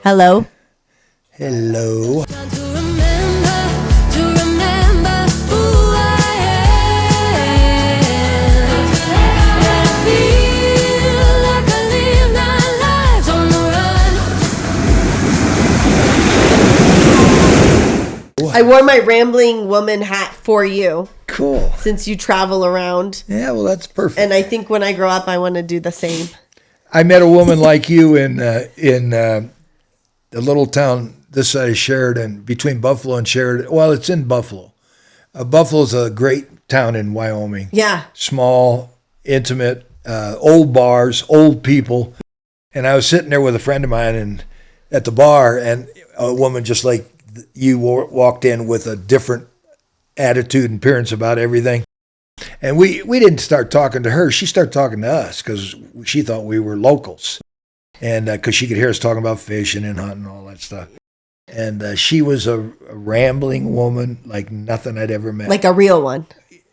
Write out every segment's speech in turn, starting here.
Hello. Hello. I wore my rambling woman hat for you. Cool. Since you travel around. Yeah, well, that's perfect. And I think when I grow up, I want to do the same. I met a woman like you in the little town this side of Sheridan, between Buffalo and Sheridan. Well, it's in Buffalo. Buffalo's a great town in Wyoming. Yeah. Small, intimate, old bars, old people. And I was sitting there with a friend of mine and at the bar, and a woman just like you walked in with a different attitude and appearance about everything. And we didn't start talking to her. She started talking to us because she thought we were locals. And because she could hear us talking about fishing and hunting and all that stuff. And she was a rambling woman like nothing I'd ever met. Like a real one.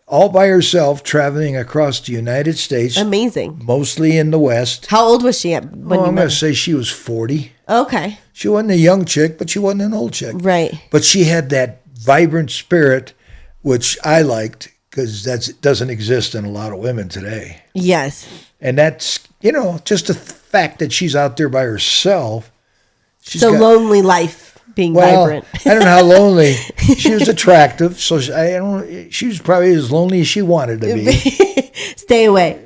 All by herself, traveling across the United States. Amazing. Mostly in the West. How old was she when you met? I'm going to say she was 40. Okay. She wasn't a young chick, but she wasn't an old chick. Right. But she had that vibrant spirit, which I liked, because that doesn't exist in a lot of women today. Yes. And that's, just the fact that she's out there by herself. It's a lonely life being vibrant. I don't know how lonely. She was attractive, so she was probably as lonely as she wanted to be. Stay away.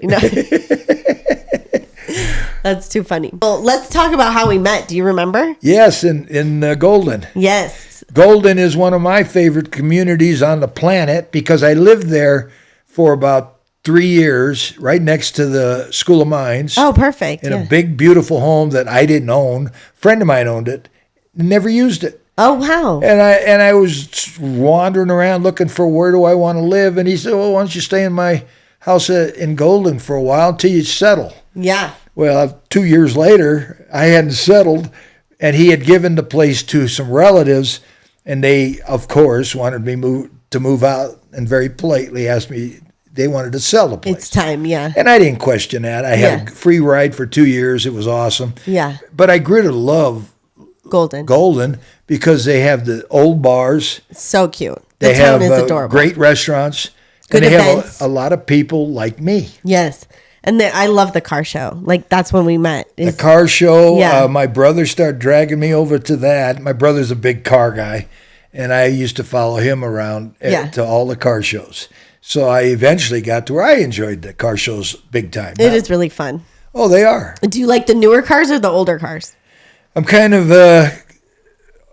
That's too funny. Well, let's talk about how we met. Do you remember? Yes, in Golden. Yes. Golden is one of my favorite communities on the planet because I lived there for about 3 years, right next to the School of Mines. Oh, perfect. In a big, beautiful home that I didn't own. A friend of mine owned it. Never used it. Oh, wow. And I was wandering around looking for where do I want to live. And he said, well, why don't you stay in my house in Golden for a while until you settle? Yeah. Well, 2 years later, I hadn't settled, and he had given the place to some relatives, and they, of course, wanted me to move out and very politely asked me, they wanted to sell the place. It's time, yeah. And I didn't question that. I had a free ride for 2 years. It was awesome. Yeah. But I grew to love Golden because they have the old bars. So cute. They town have is adorable. Great restaurants. Good and they events. have a lot of people like me. Yes. And I love the car show. Like, that's when we met. The car show. Yeah. My brother started dragging me over to that. My brother's a big car guy, and I used to follow him around to all the car shows. So I eventually got to where I enjoyed the car shows big time. It is really fun. Oh, they are. Do you like the newer cars or the older cars? I'm kind of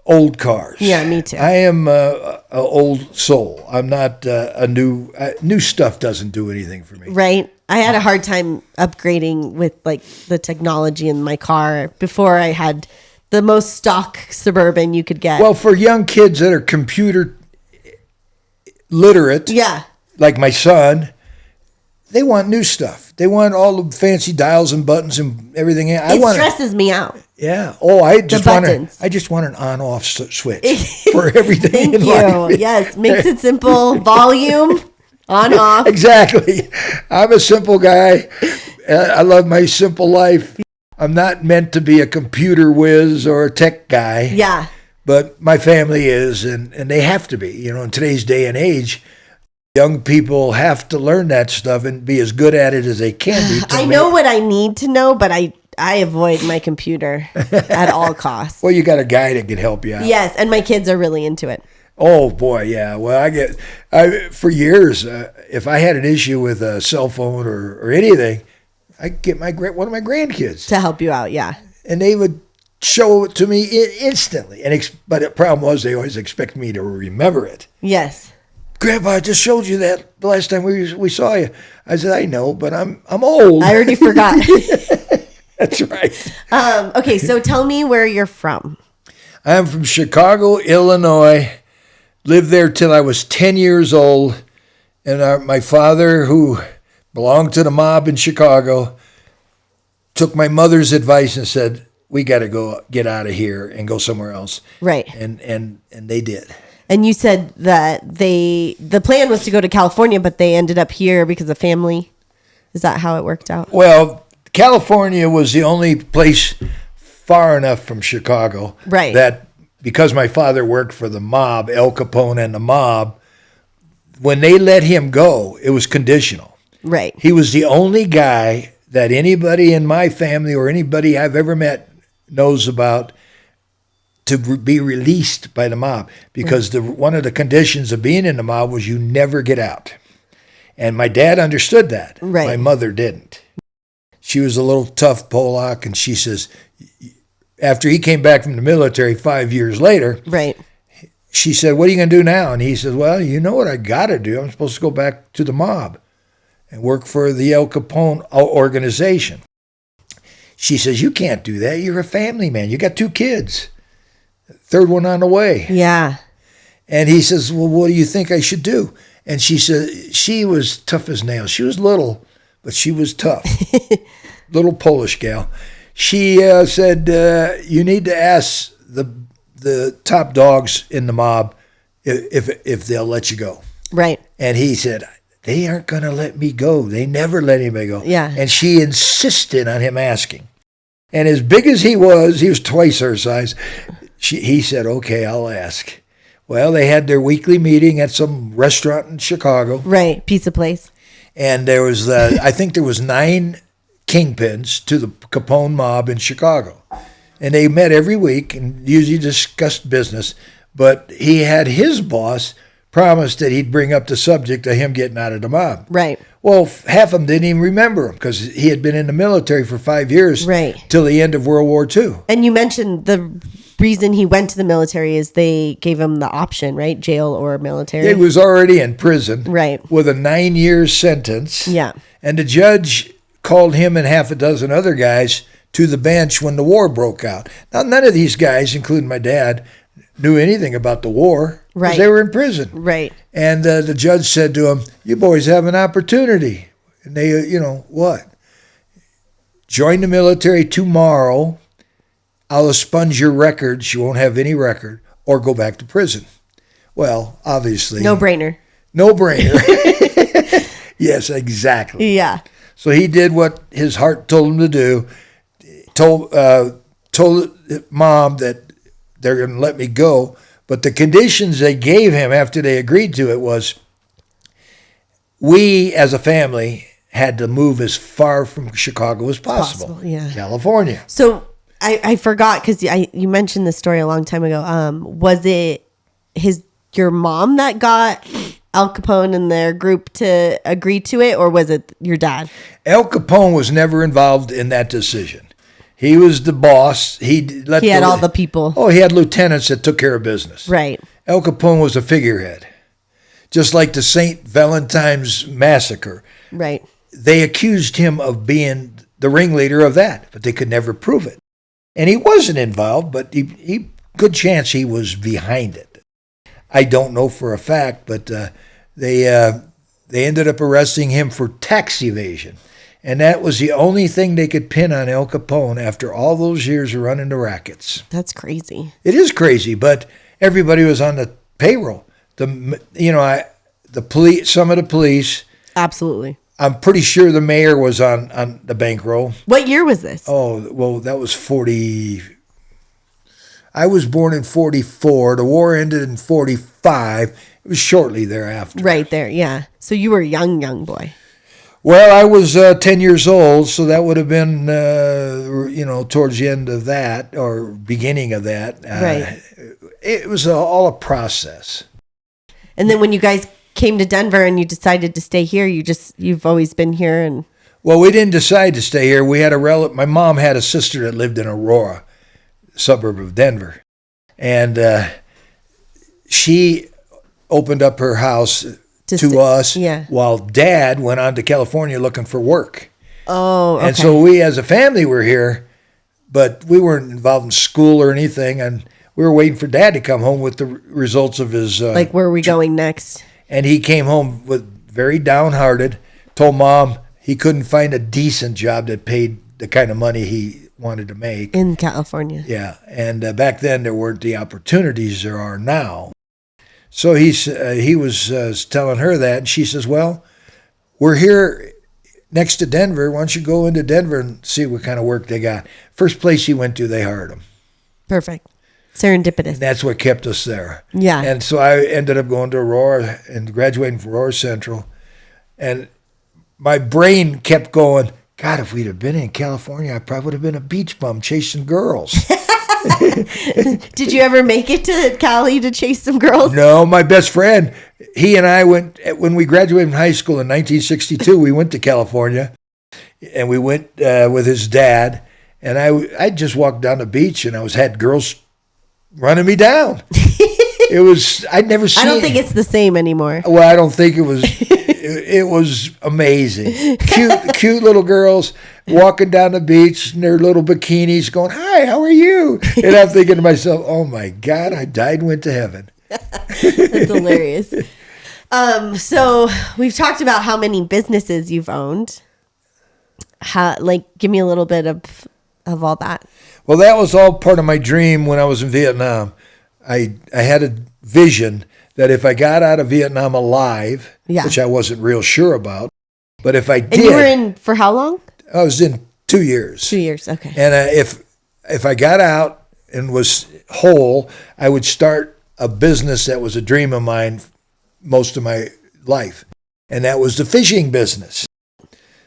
old cars. Yeah, me too. I am a old soul. I'm not a new stuff doesn't do anything for me. Right. I had a hard time upgrading with like the technology in my car before I had the most stock Suburban you could get. Well, for young kids that are computer literate, like my son, they want new stuff. They want all the fancy dials and buttons and everything. It stresses me out. Yeah. Oh, I just want an on-off switch for everything in life. Yes. Makes it simple. Volume, on, off. Exactly. I'm a simple guy. I love my simple life. I'm not meant to be a computer whiz or a tech guy. Yeah. But my family is, and they have to be. In today's day and age, young people have to learn that stuff and be as good at it as they can be. I know what I need to know, but I avoid my computer at all costs. Well, you got a guy that can help you out. Yes, and my kids are really into it. Oh, boy, yeah. Well, for years, if I had an issue with a cell phone or anything, I'd get one of my grandkids. To help you out, yeah. And they would show it to me instantly. But the problem was they always expect me to remember it. Yes. Grandpa, I just showed you that the last time we saw you. I said, I know, but I'm old. I already forgot. That's right. Okay, so tell me where you're from. I'm from Chicago, Illinois. Lived there till I was 10 years old. And my father, who belonged to the mob in Chicago, took my mother's advice and said, we got to get out of here and go somewhere else. Right. And they did. And you said that the plan was to go to California, but they ended up here because of family. Is that how it worked out? Well, California was the only place far enough from Chicago Right. that because my father worked for the mob, Al Capone and the mob, when they let him go, it was conditional. Right. He was the only guy that anybody in my family or anybody I've ever met knows about to be released by the mob, because one of the conditions of being in the mob was you never get out. And my dad understood that. Right. My mother didn't. She was a little tough Polak, and she says, after he came back from the military 5 years later, Right. she said, what are you going to do now? And he says, well, you know what I got to do? I'm supposed to go back to the mob and work for the Al Capone organization. She says, you can't do that. You're a family man. You got 2 kids. Third one on the way. Yeah. And he says, well, what do you think I should do? And she said, she was tough as nails. She was little, but she was tough. Little Polish gal. She said, you need to ask the top dogs in the mob if they'll let you go. Right. And he said, they aren't going to let me go. They never let anybody go. Yeah. And she insisted on him asking. And as big as he was twice her size, he said, okay, I'll ask. Well, they had their weekly meeting at some restaurant in Chicago. Right. Pizza place. And there was, I think there was 9 kingpins to the Capone mob in Chicago. And they met every week and usually discussed business. But he had his boss promised that he'd bring up the subject of him getting out of the mob. Right. Well, half of them didn't even remember him because he had been in the military for 5 years. Right. Till the end of World War II. And you mentioned the reason he went to the military is they gave him the option, right? Jail or military. He was already in prison. Right. With a 9-year sentence. Yeah. And the judge called him and half a dozen other guys to the bench when the war broke out. Now, none of these guys, including my dad, knew anything about the war. Right. Because they were in prison. Right. And the judge said to them, you boys have an opportunity. And they, what? Join the military tomorrow. I'll expunge your records. You won't have any record. Or go back to prison. Well, obviously. No brainer. No brainer. Yes, exactly. Yeah. So he did what his heart told him to do. Told Mom that they're going to let me go. But the conditions they gave him after they agreed to it was, we as a family had to move as far from Chicago as possible. Yeah. California. So I forgot because you mentioned this story a long time ago. Was it your mom that got Al Capone and their group to agree to it, or was it your dad? Al Capone was never involved in that decision. He was the boss. He had all the people. Oh, he had lieutenants that took care of business. Right. Al Capone was a figurehead. Just like the St. Valentine's massacre. Right. They accused him of being the ringleader of that, but they could never prove it. And he wasn't involved, but he good chance he was behind it. I don't know for a fact, but they ended up arresting him for tax evasion. And that was the only thing they could pin on Al Capone after all those years of running the rackets. That's crazy. It is crazy, but everybody was on the payroll. The police, some of the police. Absolutely. I'm pretty sure the mayor was on the bankroll. What year was this? Oh, well, that was 40. I was born in 44. The war ended in 45. It was shortly thereafter. Right there, yeah. So you were a young boy. Well, I was 10 years old, so that would have been, towards the end of that or beginning of that. Right. It was all a process. And then when you guys came to Denver and you decided to stay here, you've always been here. And well, we didn't decide to stay here. We had my mom had a sister that lived in Aurora, suburb of Denver, and she opened up her house to us, yeah. While Dad went on to California looking for work. Oh, okay. And so we as a family were here, but we weren't involved in school or anything, and we were waiting for Dad to come home with the results of his... like, where are we going next? And he came home very downhearted, told Mom he couldn't find a decent job that paid the kind of money he wanted to make. In California. Yeah, and back then there weren't the opportunities there are now. So he was telling her that, and she says, well, we're here next to Denver. Why don't you go into Denver and see what kind of work they got? First place he went to, they hired him. Perfect. Serendipitous. And that's what kept us there. Yeah. And so I ended up going to Aurora and graduating from Aurora Central. And my brain kept going, God, if we'd have been in California, I probably would have been a beach bum chasing girls. Did you ever make it to Cali to chase some girls? No, my best friend, he and I went, when we graduated from high school in 1962, we went to California. And we went with his dad. And I just walked down the beach and had girls running me down. I'd never seen. I don't think it's the same anymore. Well, I don't think it was. It was amazing. Cute little girls walking down the beach in their little bikinis, going, "Hi, how are you?" And I'm thinking to myself, "Oh my God, I died and went to heaven." That's hilarious. So we've talked about how many businesses you've owned. Give me a little bit of all that. Well, that was all part of my dream when I was in Vietnam. I had a vision that if I got out of Vietnam alive, which I wasn't real sure about, but if I did. And you were in for how long? I was in 2 years. 2 years, okay. And if I got out and was whole, I would start a business that was a dream of mine most of my life, and that was the fishing business.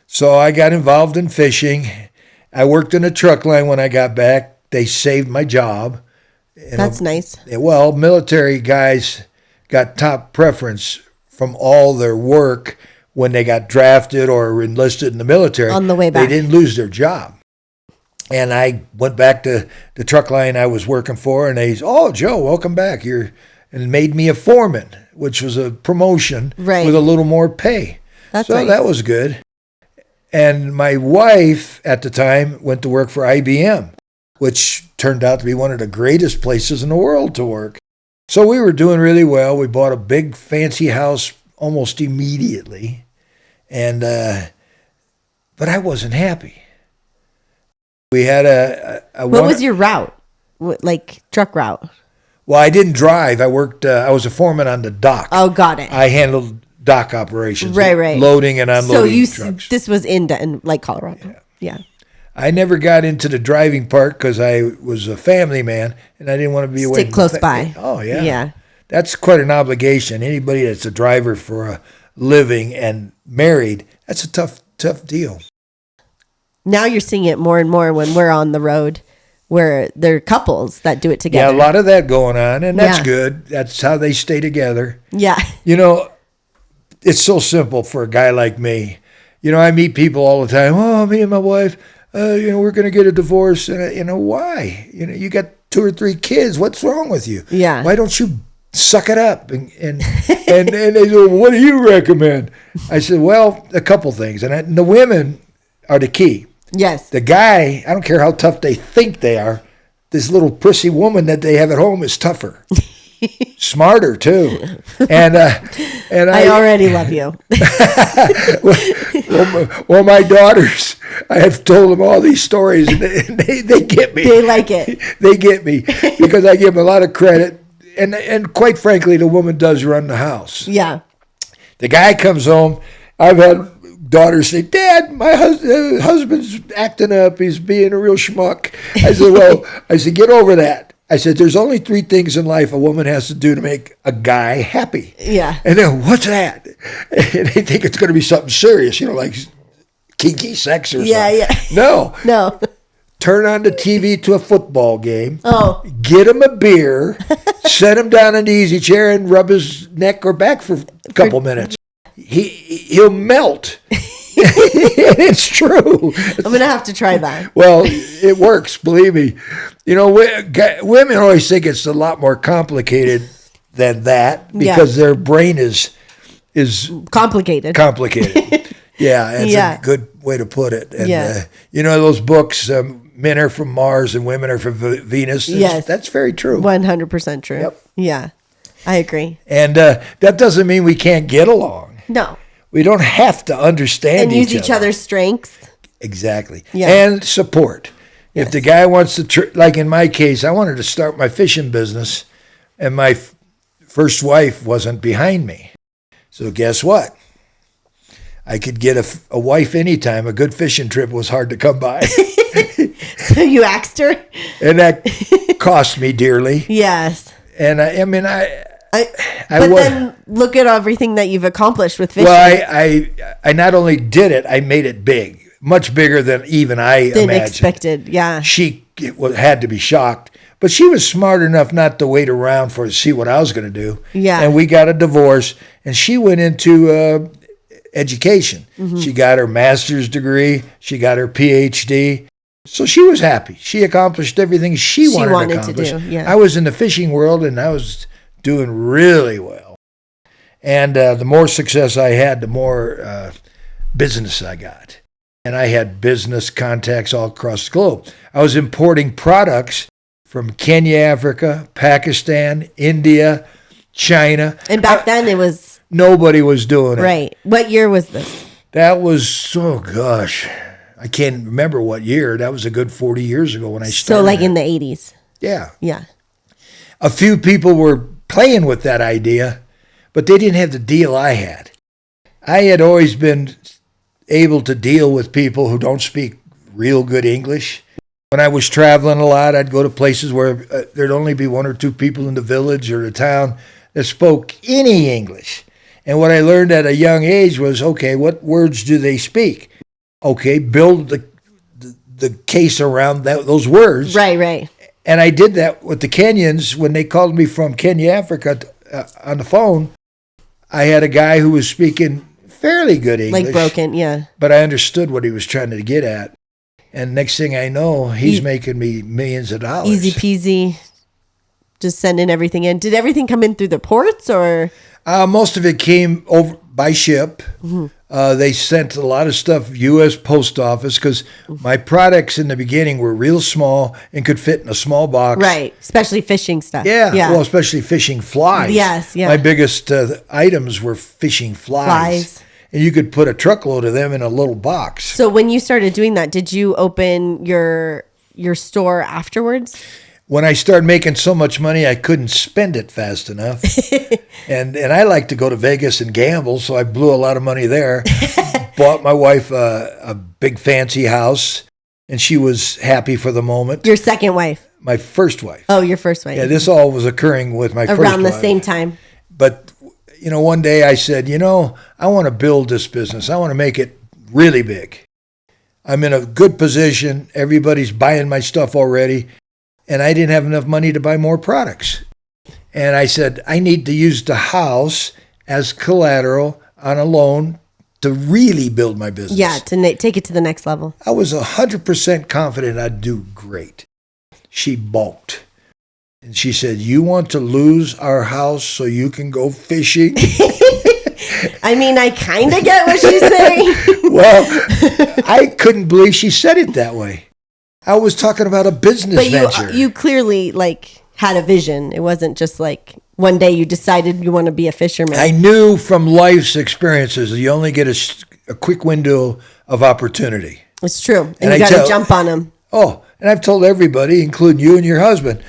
So I got involved in fishing. I worked in a truck line when I got back. They saved my job. That's nice. Well, military guys got top preference from all their work when they got drafted or enlisted in the military. On the way back. They didn't lose their job. And I went back to the truck line I was working for, and they said, "Oh, Joe, welcome back." And made me a foreman, which was a promotion with a little more pay. That's so nice. That was good. And my wife at the time went to work for IBM, which turned out to be one of the greatest places in the world to work. So we were doing really well. We bought a big fancy house almost immediately. And but I wasn't happy. We had What was your route? Truck route? Well, I didn't drive. I worked, I was a foreman on the dock. Oh, got it. I handled dock operations. Right. Loading and unloading trucks. This was in Colorado. Yeah. I never got into the driving part because I was a family man and I didn't want to be away. Stick close by. Oh, yeah. Yeah. That's quite an obligation. Anybody that's a driver for a living and married, that's a tough deal. Now you're seeing it more and more when we're on the road, where there are couples that do it together. Yeah, a lot of that going on, and that's good. That's how they stay together. Yeah. It's so simple for a guy like me. I meet people all the time. Oh, me and my wife, we're going to get a divorce. And, why? You got 2 or 3 kids. What's wrong with you? Yeah. Why don't you suck it up? And they go, what do you recommend? I said, well, a couple things. And the women are the key. Yes. The guy, I don't care how tough they think they are, this little prissy woman that they have at home is tougher. Smarter too, and I already love you. well, my daughters, I have told them all these stories, and they get me. They like it. They get me because I give them a lot of credit, and quite frankly, the woman does run the house. Yeah. The guy comes home. I've had daughters say, "Dad, my husband's acting up. He's being a real schmuck." I said, get over that. I said, there's only 3 things in life a woman has to do to make a guy happy. Yeah. And then, what's that? And they think it's going to be something serious, like kinky sex or something. Yeah. No. Turn on the TV to a football game. Oh. Get him a beer. Set him down in the easy chair and rub his neck or back for a couple minutes. He'll melt. It's true. I'm going to have to try that. Well, it works, believe me. Women always think it's a lot more complicated than that because their brain is complicated. Yeah, that's a good way to put it. And, those books, men are from Mars and women are from Venus. Yes. That's very true. 100% true. Yep. Yeah, I agree. And that doesn't mean we can't get along. No. We don't have to understand and use each other's strengths. Exactly. Yeah. And support. Yes. If the guy wants to, like in my case, I wanted to start my fishing business, and my first wife wasn't behind me. So guess what? I could get a wife anytime. A good fishing trip was hard to come by. So you asked her? And that cost me dearly. Yes. And then look at everything that you've accomplished with fishing. Well, I not only did it, I made it big. Much bigger than even I imagined. Expected, yeah. She had to be shocked. But she was smart enough not to wait around to see what I was going to do. Yeah. And we got a divorce, and she went into education. Mm-hmm. She got her master's degree. She got her PhD. So she was happy. She accomplished everything she wanted to accomplish. To do, yeah. I was in the fishing world, and I was doing really well. And the more success I had, the more business I got. And I had business contacts all across the globe. I was importing products from Kenya, Africa, Pakistan, India, China. And back then it was... Nobody was doing it. Right. What year was this? That was, oh gosh, I can't remember what year. That was a good 40 years ago when I started. So like in the 80s? Yeah. Yeah. A few people were playing with that idea, but they didn't have the deal I had. I had always been able to deal with people who don't speak real good English. When I was traveling a lot, I'd go to places where there'd only be one or two people in the village or the town that spoke any English. And what I learned at a young age was, okay, what words do they speak? Okay, build the case around those words. Right. And I did that with the Kenyans. When they called me from Kenya, Africa, on the phone, I had a guy who was speaking fairly good English. Like broken, yeah. But I understood what he was trying to get at. And next thing I know, he's making me millions of dollars. Easy peasy. Just sending everything in. Did everything come in through the ports or? Most of it came over by ship. Mm-hmm. They sent a lot of stuff U.S. Post Office because my products in the beginning were real small and could fit in a small box. Right, especially fishing stuff. Yeah. Well, especially fishing flies. Yes, yeah. My biggest items were fishing flies. And you could put a truckload of them in a little box. So when you started doing that, did you open your store afterwards? When I started making so much money, I couldn't spend it fast enough. and I like to go to Vegas and gamble, so I blew a lot of money there. Bought my wife a big fancy house, and she was happy for the moment. Your second wife? My first wife. Oh, your first wife. Yeah, this all was occurring with my first wife. Around the same time. But, one day I said, I want to build this business. I want to make it really big. I'm in a good position. Everybody's buying my stuff already. And I didn't have enough money to buy more products. And I said, I need to use the house as collateral on a loan to really build my business. Yeah, to take it to the next level. I was 100% confident I'd do great. She balked. And she said, you want to lose our house so you can go fishing? I mean, I kind of get what she's saying. Well, I couldn't believe she said it that way. I was talking about a business venture. But you clearly had a vision. It wasn't just one day you decided you want to be a fisherman. I knew from life's experiences you only get a quick window of opportunity. It's true. And you got to jump on them. Oh, and I've told everybody, including you and your husband,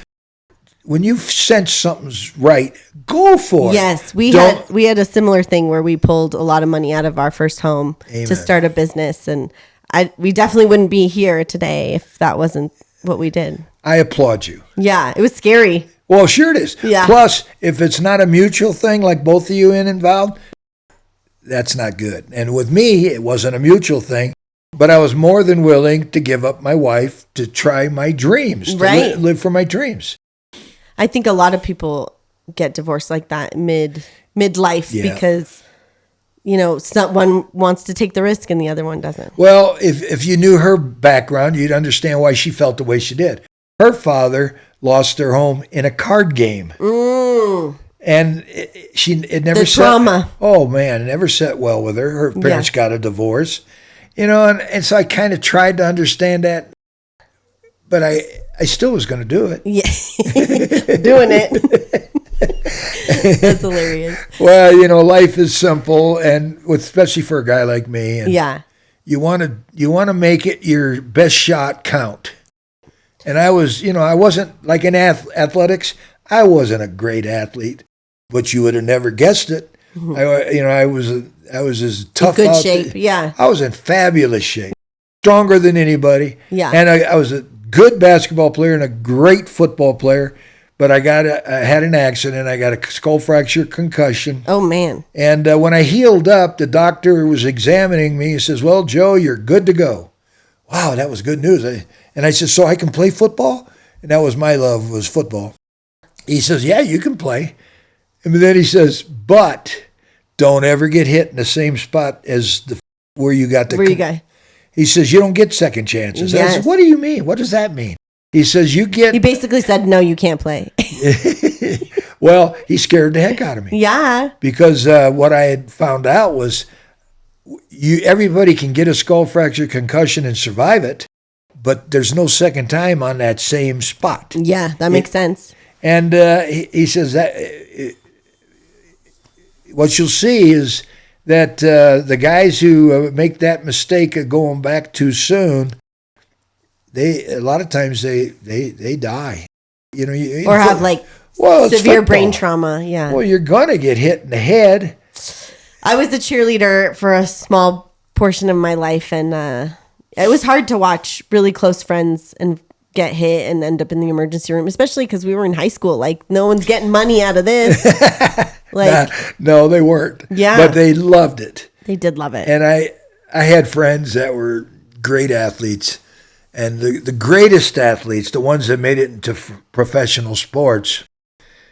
when you sense something's right, go for it. Yes, we had a similar thing where we pulled a lot of money out of our first home to start a business, and we definitely wouldn't be here today if that wasn't what we did. I applaud you. Yeah, it was scary. Well, sure it is. Yeah. Plus, if it's not a mutual thing like both of you involved, that's not good. And with me, it wasn't a mutual thing, but I was more than willing to give up my wife to try my dreams, to live for my dreams. I think a lot of people get divorced like that midlife because, someone wants to take the risk and the other one doesn't. Well, if you knew her background, you'd understand why she felt the way she did. Her father lost their home in a card game. Mm. And it never the trauma. Oh, man, it never set well with her. Her parents got a divorce. And so I kind of tried to understand that. But I still was going to do it. Yeah, doing it. That's hilarious. Well, life is simple, and especially for a guy like me. And you want to make it your best shot count. And I wasn't like in athletics. I wasn't a great athlete, but you would have never guessed it. Mm-hmm. I was I was as tough. In good shape, yeah. I was in fabulous shape, stronger than anybody. Yeah. And I was a good basketball player and a great football player. But I had an accident. I got a skull fracture, concussion. Oh, man. And when I healed up, the doctor was examining me. He says, well, Joe, you're good to go. Wow, that was good news. And I said, so I can play football? And that was my love, was football. He says, yeah, you can play. And then he says, but don't ever get hit in the same spot as where you got the... Where you got? He says, you don't get second chances. Yes. I said, what do you mean? What does that mean? He says, you get... He basically said, no, you can't play. Well, he scared the heck out of me. Yeah. Because what I had found out was everybody can get a skull fracture, concussion, and survive it, but there's no second time on that same spot. Yeah, that makes sense. And he says that what you'll see is that the guys who make that mistake of going back too soon, a lot of times they die. You know, or have like severe brain trauma. Yeah. Well, you're gonna get hit in the head. I was a cheerleader for a small portion of my life, and it was hard to watch really close friends and get hit and end up in the emergency room, especially because we were in high school. Like, no one's getting money out of this. Like, no, they weren't. Yeah, but they loved it. They did love it. And I had friends that were great athletes. And the greatest athletes, the ones that made it into professional sports,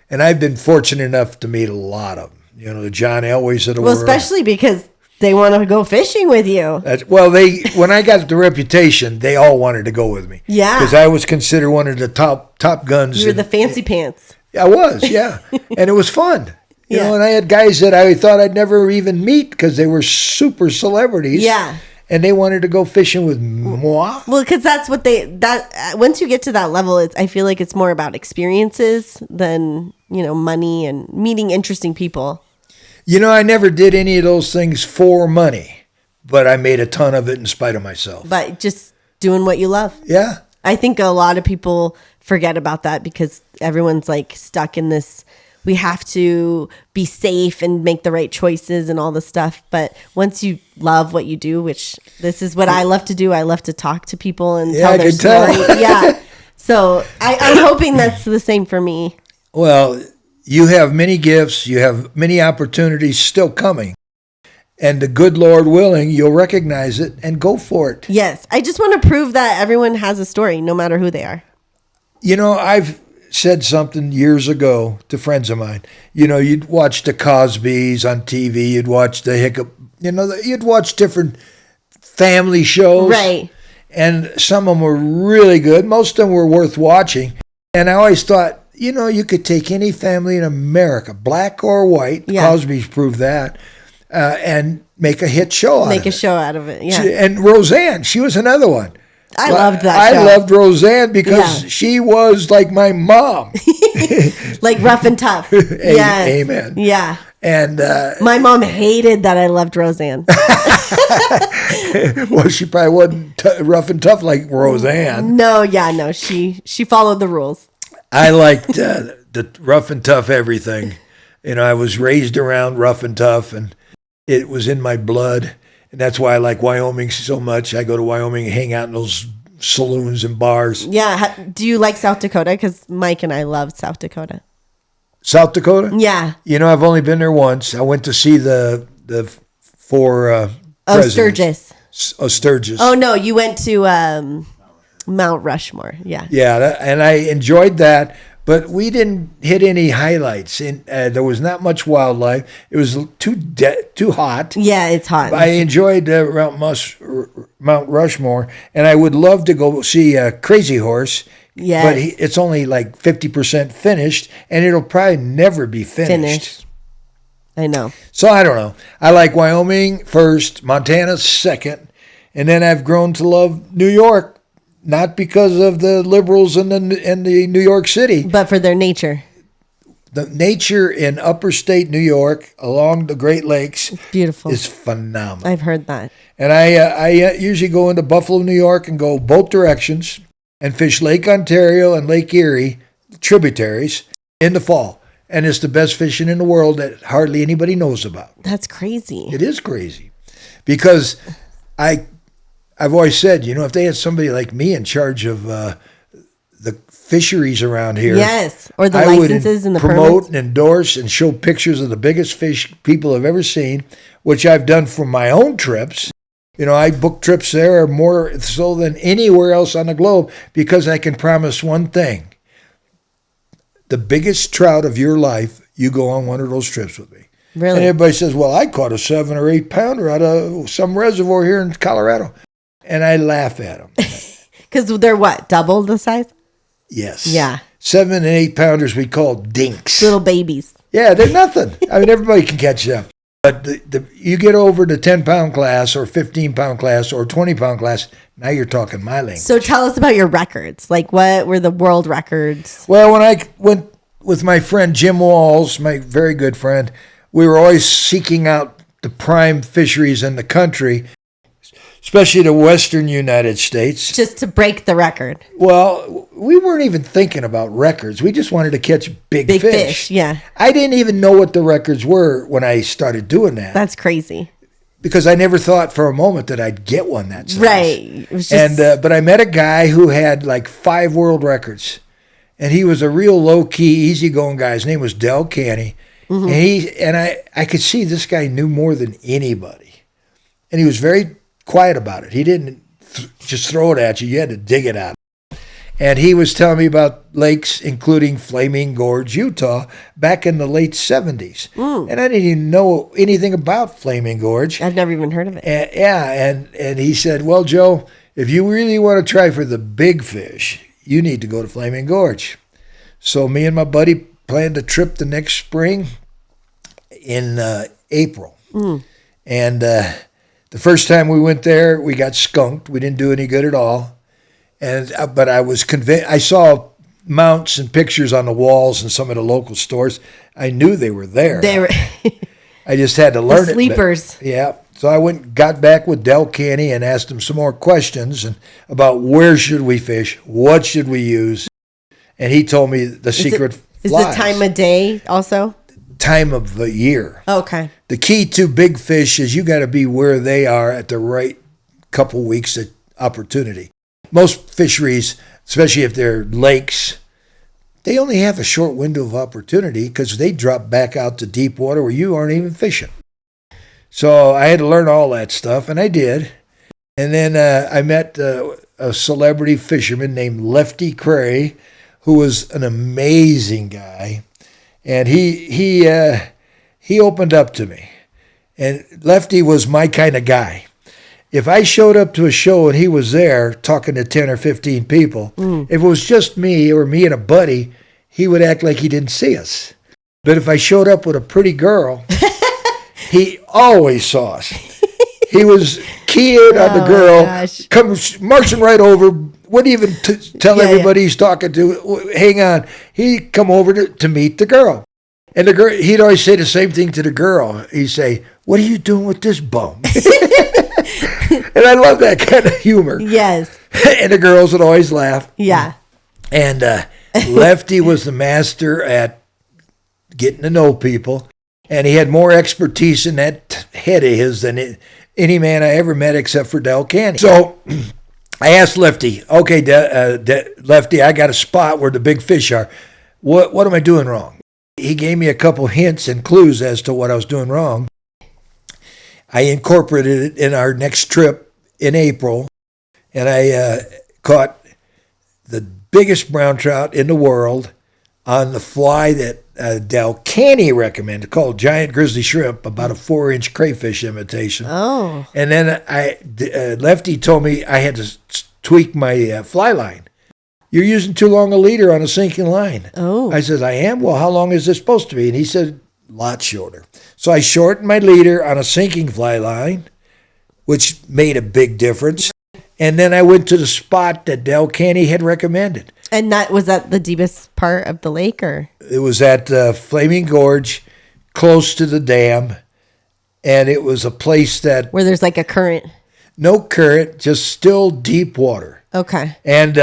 and I've been fortunate enough to meet a lot of them. You know, the John Elways of the world. Well, especially because they want to go fishing with you. When I got the reputation, they all wanted to go with me. Yeah. Because I was considered one of the top guns. You were the fancy pants. I was, yeah. And it was fun. You Yeah. know, and I had guys that I thought I'd never even meet because they were super celebrities. Yeah. And they wanted to go fishing with moi. Well, because that's what once you get to that level, I feel like it's more about experiences than, money and meeting interesting people. You know, I never did any of those things for money, but I made a ton of it in spite of myself. But just doing what you love. Yeah. I think a lot of people forget about that because everyone's like stuck in this, we have to be safe and make the right choices and all this stuff. But once you love what you do, which this is what I love to do, I love to talk to people and tell their story. Yeah. So I'm hoping that's the same for me. Well, you have many gifts. You have many opportunities still coming. And the good Lord willing, you'll recognize it and go for it. Yes. I just want to prove that everyone has a story, no matter who they are. You know, I've said something years ago to friends of mine. You know, you'd watch the Cosbys on TV. You'd watch the Hiccup. You'd watch different family shows. Right. And some of them were really good. Most of them were worth watching. And I always thought, you could take any family in America, black or white. Yeah. Cosby's proved that. And make a hit show out of it. Make a show out of it, yeah. And Roseanne, she was another one. I loved that show. I loved Roseanne because she was like my mom. Like rough and tough. Yeah. Amen. Yeah. And my mom hated that I loved Roseanne. Well, she probably wasn't rough and tough like Roseanne. No, she followed the rules. I liked the rough and tough everything. I was raised around rough and tough, and it was in my blood. And that's why I like Wyoming so much. I go to Wyoming and hang out in those saloons and bars. Yeah. Do you like South Dakota? Because Mike and I love South Dakota. South Dakota? Yeah. I've only been there once. I went to see the four Sturgis. Sturgis. Oh, no. You went to Mount Rushmore. Yeah. Yeah. And I enjoyed that. But we didn't hit any highlights. There was not much wildlife. It was too hot. Yeah, it's hot. I enjoyed Mount Rushmore, and I would love to go see Crazy Horse. Yeah, but it's only like 50% finished, and it'll probably never be finished. I know. So I don't know. I like Wyoming first, Montana second, and then I've grown to love New York. Not because of the liberals in the New York City. But for their nature. The nature in upper state New York along the Great Lakes beautiful. Is phenomenal. I've heard that. And I usually go into Buffalo, New York and go both directions and fish Lake Ontario and Lake Erie tributaries in the fall. and it's the best fishing in the world that hardly anybody knows about. That's crazy. It is crazy because I've always said, if they had somebody like me in charge of the fisheries around here, yes, or the I licenses would and the promote permits. and endorse and show pictures of the biggest fish people have ever seen, which I've done for my own trips. I book trips there more so than anywhere else on the globe because I can promise one thing. The biggest trout of your life, you go on one of those trips with me. Really? And everybody says, well, I caught a 7 or 8 pounder out of some reservoir here in Colorado. And I laugh at them. Because they're what? Double the size? Yes. Yeah. 7 and 8 pounders we call dinks. Little babies. Yeah, they're nothing. I mean, everybody can catch them. But you get over the 10-pound class or 15-pound class or 20-pound class, now you're talking my language. So tell us about your records. Like, what were the world records? Well, when I went with my friend Jim Walls, my very good friend, we were always seeking out the prime fisheries in the country, especially the western United States. Just to break the record. Well, we weren't even thinking about records. We just wanted to catch big fish. Yeah. I didn't even know what the records were when I started doing that. That's crazy. Because I never thought for a moment that I'd get one that size. Right. It was just... But I met a guy who had like 5 world records. And he was a real low-key, easygoing guy. His name was Del Canny. Mm-hmm. And I could see this guy knew more than anybody. And he was very quiet about it. He didn't just throw it at you. You had to dig it out. And he was telling me about lakes, including Flaming Gorge, Utah, back in the late 70s. And I didn't even know anything about Flaming Gorge. I've never even heard of it. And he said, well, Joe, if you really want to try for the big fish, you need to go to Flaming Gorge. So me and my buddy planned a trip the next spring in April. And the first time we went there, we got skunked. We didn't do any good at all. But I was convinced. I saw mounts and pictures on the walls in some of the local stores. I knew they were there. They were I just had to learn the sleepers. Yeah. So I got back with Del Canny and asked him some more questions about where should we fish, what should we use, and he told me the secret flies. Is the time of day also? Time of the year. Okay. The key to big fish is you got to be where they are at the right couple weeks of opportunity. Most fisheries, especially if they're lakes, they only have a short window of opportunity because they drop back out to deep water where you aren't even fishing. So I had to learn all that stuff, and I did. And then I met a celebrity fisherman named Lefty Kreh, who was an amazing guy. And he opened up to me. And Lefty was my kind of guy. If I showed up to a show and he was there talking to 10 or 15 people, if it was just me or me and a buddy, he would act like he didn't see us. But if I showed up with a pretty girl, he always saw us. He was keyed on the girl, comes marching right over, wouldn't even tell everybody he's talking to, hang on. He'd come over to meet the girl. And the girl, he'd always say the same thing to the girl. He'd say, what are you doing with this bum? And I love that kind of humor. Yes. And the girls would always laugh. Yeah. And Lefty was the master at getting to know people. And he had more expertise in that head of his than any man I ever met except for Del Canny. So I asked Lefty, okay, Lefty, I got a spot where the big fish are. What am I doing wrong? He gave me a couple hints and clues as to what I was doing wrong. I incorporated it in our next trip in April, and I caught the biggest brown trout in the world on the fly that Del Canny recommended, called giant grizzly shrimp, about a 4-inch crayfish imitation. Oh. And then Lefty told me I had to tweak my fly line. You're using too long a leader on a sinking line. Oh. I said, I am? Well, how long is this supposed to be? And he said, a lot shorter. So I shortened my leader on a sinking fly line, which made a big difference. And then I went to the spot that Del Canny had recommended. And was that the deepest part of the lake, or? It was at Flaming Gorge, close to the dam. And it was a place that... where there's like a current? No current, just still deep water. Okay. And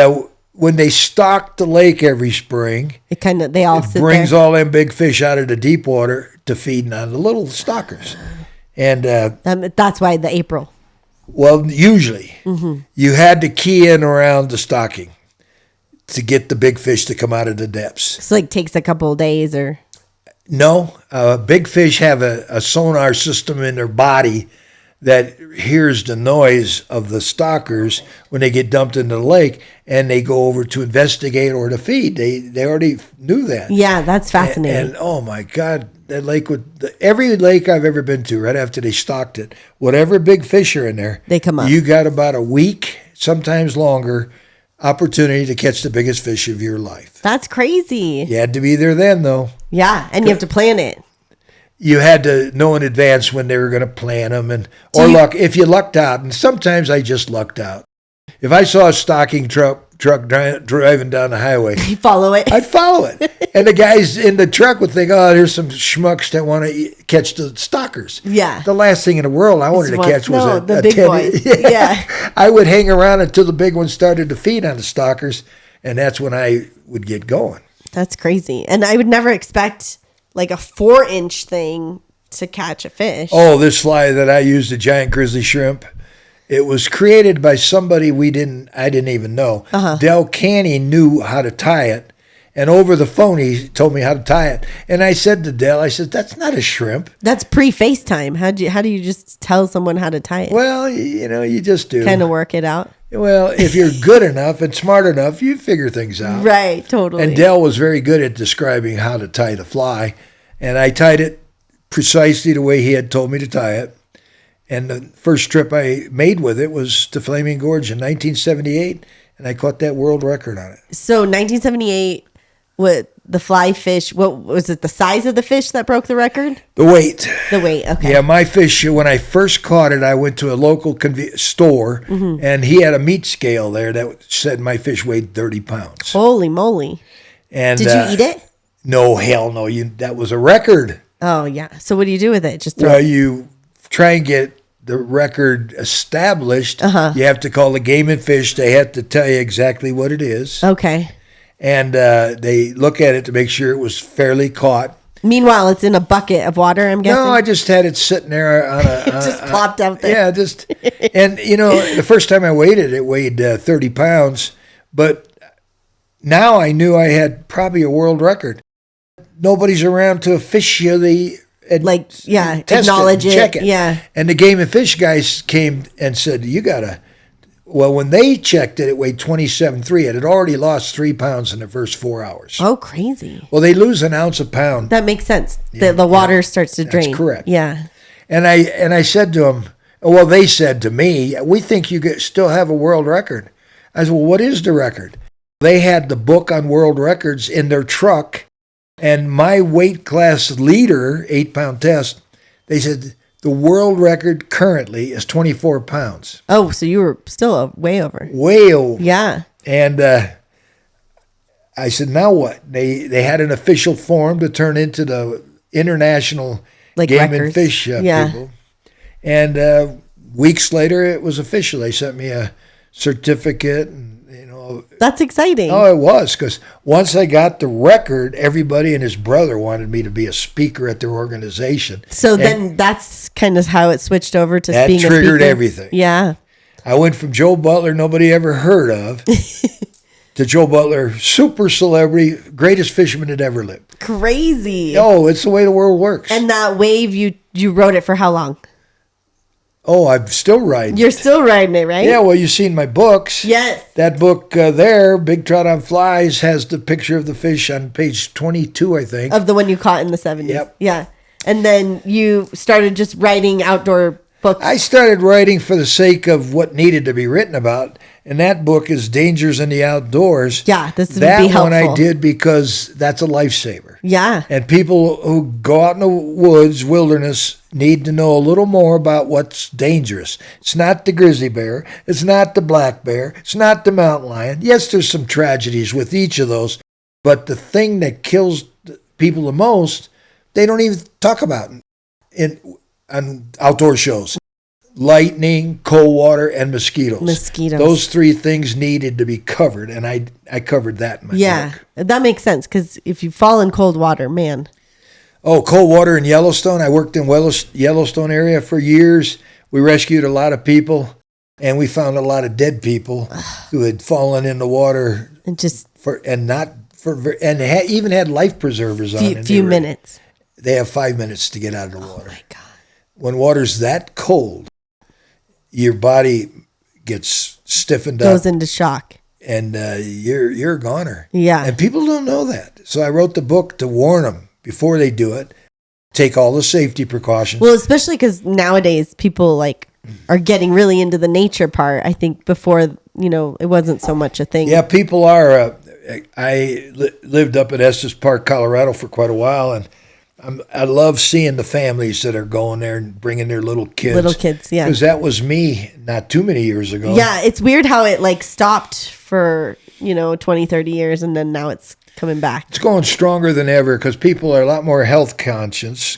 when they stock the lake every spring, they all sit brings there. all them big fish out of the deep water to feed on the little stockers. And That's why the April. well, usually you had to key in around the stocking to get the big fish to come out of the depths. It's like takes a couple of days or. No, big fish have a sonar system in their body that hears the noise of the stockers when they get dumped into the lake, and they go over to investigate or to feed. They already knew that. Yeah, that's fascinating. And oh my God, that lake every lake I've ever been to, right after they stocked it, whatever big fish are in there, They come up. You got about a week, sometimes longer, opportunity to catch the biggest fish of your life. That's crazy. You had to be there then, though. Yeah, and you have to plan it. You had to know in advance when they were going to plan them, if you lucked out. And sometimes I just lucked out. If I saw a stocking truck driving down the highway, You follow it. I'd follow it. And the guys in the truck would think, oh, there's some schmucks that want to catch the stockers. Yeah. The last thing in the world I wanted to catch was the a big 10. boys. Yeah. I would hang around until the big ones started to feed on the stockers, and that's when I would get going. That's crazy. And I would never expect like a 4-inch thing to catch a fish. Oh, this fly that I used, a giant grizzly shrimp. It was created by somebody I didn't even know. Del Canny knew how to tie it. And over the phone, he told me how to tie it. And I said to Del, that's not a shrimp. That's pre-FaceTime. How do you just tell someone how to tie it? Well, you just do. Kind of work it out. Well, if you're good enough and smart enough, you figure things out. Right, totally. And Del was very good at describing how to tie the fly. And I tied it precisely the way he had told me to tie it. And the first trip I made with it was to Flaming Gorge in 1978, and I caught that world record on it. So 1978, what the fly fish, what was it, the size of the fish that broke the record? The weight. The weight, okay. Yeah, my fish, when I first caught it, I went to a local store, and he had a meat scale there that said my fish weighed 30 pounds. Holy moly. And Did you eat it? No, hell no. That was a record. Oh, yeah. So what do you do with it? Just throw Well, it? you try and get the record established. You have to call the Game and Fish. They have to tell you exactly what it is. Okay. And they look at it to make sure it was fairly caught. Meanwhile, it's in a bucket of water, I'm guessing? No, I just had it sitting there on a... just plopped out there. Yeah, and the first time I weighed it weighed 30 pounds. But now I knew I had probably a world record. Nobody's around to officially acknowledge it. Check it. Yeah. And the Game and Fish guys came and said, you got to... Well, when they checked it, it weighed 27.3. It had already lost 3 pounds in the first 4 hours. Oh, crazy. Well, they lose an ounce a pound. That makes sense. The water starts to drain. That's correct. Yeah. And I said to them, well, they said to me, we think you still have a world record. I said, well, what is the record? They had the book on world records in their truck, and my weight class leader, 8-pound test, they said the world record currently is 24 pounds. Oh, so you were still way over. Way over. Yeah. And I said, now what? They had an official form to turn into the international Game records. and Fish people. And weeks later, it was official. They sent me a certificate. And, that's exciting. Oh, it was, because once I got the record, everybody and his brother wanted me to be a speaker at their organization. So then that's kind of how it switched over to being a speaker. That triggered everything. Yeah. I went from Joe Butler, nobody ever heard of, to Joe Butler, super celebrity, greatest fisherman that ever lived. Crazy. Oh, it's the way the world works. And that wave, you rode it for how long? Oh, I'm still riding. You're still riding it, right? Yeah, well, you've seen my books. Yes. That book there, Big Trout on Flies, has the picture of the fish on page 22, I think. Of the one you caught in the 70s. Yep. Yeah. And then you started just writing outdoor books. I started writing for the sake of what needed to be written about, and that book is Dangers in the Outdoors. Yeah, this would that be helpful. That one I did because that's a lifesaver. Yeah. And people who go out in the wilderness, need to know a little more about what's dangerous. It's not the grizzly bear. It's not the black bear. It's not the mountain lion. Yes, there's some tragedies with each of those, but the thing that kills people the most, they don't even talk about on outdoor shows. lightning, cold water, and mosquitoes. Mosquitoes. Those three things needed to be covered, and I covered that in my book. That makes sense, because if you fall in cold water, man. Oh, cold water in Yellowstone. I worked in Yellowstone area for years. We rescued a lot of people, and we found a lot of dead people who had fallen in the water even had life preservers on. Few minutes. They have 5 minutes to get out of the water. Oh my God. When water's that cold, your body gets stiffened Goes up. into shock. And you're a goner. Yeah. And people don't know that. So I wrote the book to warn them before they do it. Take all the safety precautions. Well, especially because nowadays people are getting really into the nature part. I think before, it wasn't so much a thing. Yeah, people are. I lived up at Estes Park, Colorado for quite a while, and I love seeing the families that are going there and bringing their little kids. Little kids, yeah. Because that was me not too many years ago. Yeah, it's weird how it stopped for, 20, 30 years, and then now it's coming back. It's going stronger than ever because people are a lot more health conscious.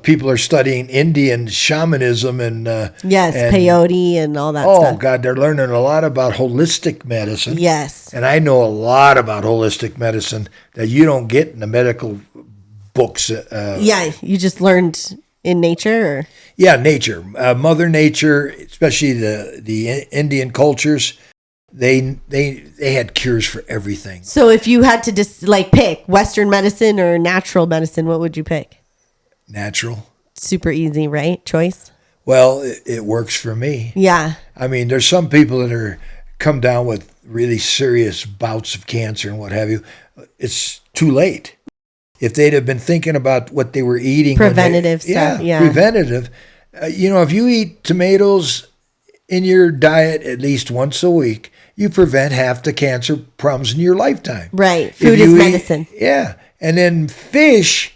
People are studying Indian shamanism and peyote and all that stuff. Oh God, they're learning a lot about holistic medicine. Yes, and I know a lot about holistic medicine that you don't get in the medical books. You just learned in nature, or nature, Mother Nature, especially the Indian cultures. They had cures for everything. So if you had to just pick Western medicine or natural medicine, what would you pick? Natural. Super easy, right? Choice. Well, it works for me. Yeah. I mean, there's some people that come down with really serious bouts of cancer and what have you. It's too late. If they'd have been thinking about what they were eating. Preventative stuff. Yeah. Preventative. If you eat tomatoes in your diet at least once a week, you prevent half the cancer problems in your lifetime. Right. Food is medicine. And then fish,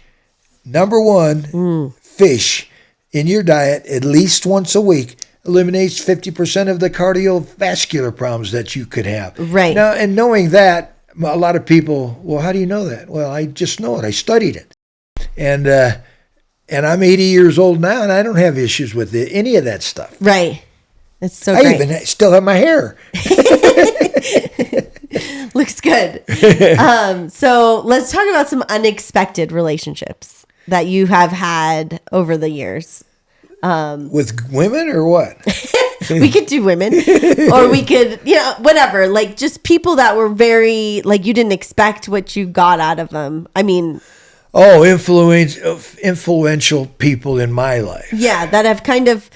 number one, fish in your diet at least once a week eliminates 50% of the cardiovascular problems that you could have. Right. Now, and knowing that, a lot of people, well, how do you know that? Well, I just know it. I studied it. And I'm 80 years old now, and I don't have issues with any of that stuff. Right. It's so great. I even still have my hair. Looks good. So let's talk about some unexpected relationships that you have had over the years. With women or what? We could do women, or we could, whatever. Just people that were very, you didn't expect what you got out of them. I mean... Oh, influential people in my life. Yeah, that have kind of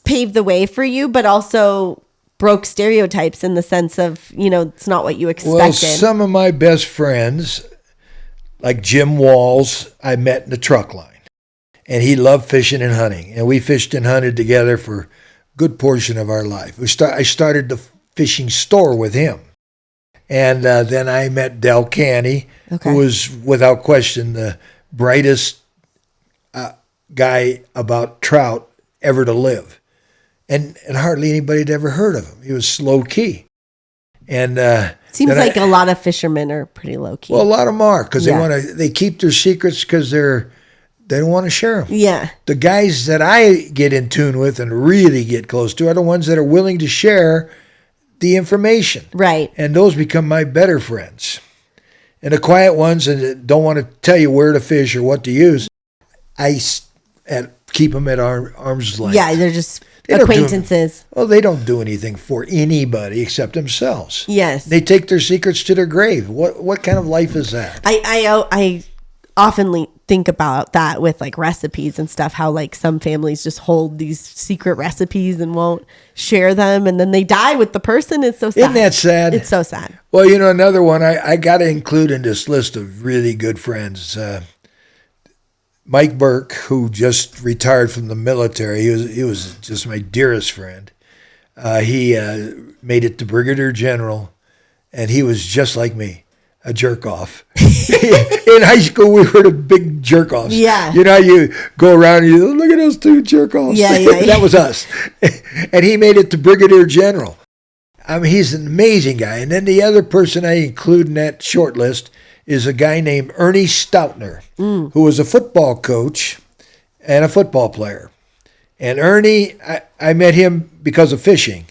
paved the way for you, but also broke stereotypes in the sense of, it's not what you expected. Well, some of my best friends, like Jim Walls, I met in the truck line. And he loved fishing and hunting. And we fished and hunted together for a good portion of our life. I started the fishing store with him. And then I met Del Canny, who was, without question, the brightest guy about trout ever to live. And hardly anybody had ever heard of him. He was low key. And seems like a lot of fishermen are pretty low key. Well, a lot of them are because they keep their secrets because they don't want to share them. Yeah. The guys that I get in tune with and really get close to are the ones that are willing to share the information. Right. And those become my better friends. And the quiet ones that don't want to tell you where to fish or what to use, I keep them at arm's length. Yeah, they're just acquaintances. They don't do anything for anybody except themselves. Yes. They take their secrets to their grave. What kind of life is that? I often think about that with recipes and stuff, how some families just hold these secret recipes and won't share them, and then they die with the person. It's so sad. Isn't that sad? It's so sad. Well, another one I got to include in this list of really good friends, Mike Burke, who just retired from the military. He was just my dearest friend. He made it to Brigadier General, and he was just like me. A jerk off. In high school, we were the big jerk offs. Yeah. You go around and you look at those two jerk offs. Yeah. That was us. And he made it to Brigadier General. I mean, he's an amazing guy. And then the other person I include in that short list is a guy named Ernie Stoutner, who was a football coach and a football player. And Ernie, I met him because of fishing.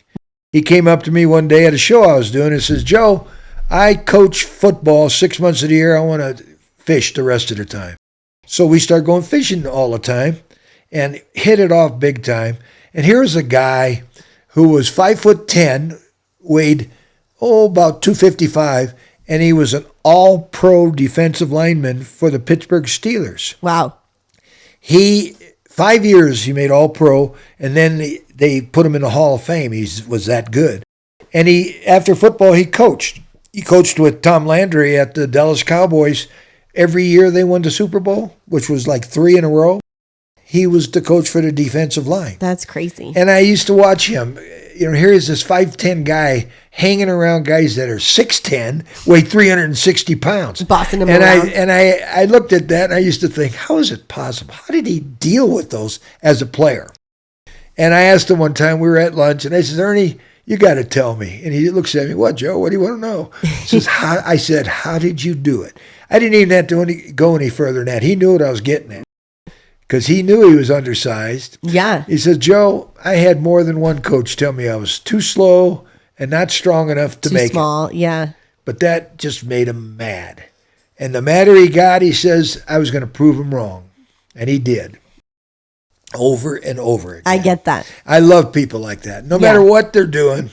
He came up to me one day at a show I was doing and says, Joe, I coach football 6 months of the year. I want to fish the rest of the time. So we started going fishing all the time and hit it off big time. And here's a guy who was 5'10", weighed, about 255, and he was an all-pro defensive lineman for the Pittsburgh Steelers. Wow. 5 years he made all-pro, and then they put him in the Hall of Fame. He was that good. And after football, he coached. He coached with Tom Landry at the Dallas Cowboys. Every year they won the Super Bowl, which was like 3 in a row. He was the coach for the defensive line. That's crazy. And I used to watch him. Here is this 5'10" guy hanging around guys that are 6'10", weigh 360 pounds. Bossing him around. And I looked at that and I used to think, how is it possible? How did he deal with those as a player? And I asked him one time, we were at lunch, and I said, Ernie, you got to tell me. And he looks at me, what, Joe? What do you want to know? He says, I said, how did you do it? I didn't even have to go any further than that. He knew what I was getting at because he knew he was undersized. Yeah. He said, Joe, I had more than one coach tell me I was too slow and not strong enough to make it. Too small, yeah. But that just made him mad. And the madder he got, he says, I was going to prove him wrong. And he did. Over and over again. I get that. I love people like that. No matter what they're doing,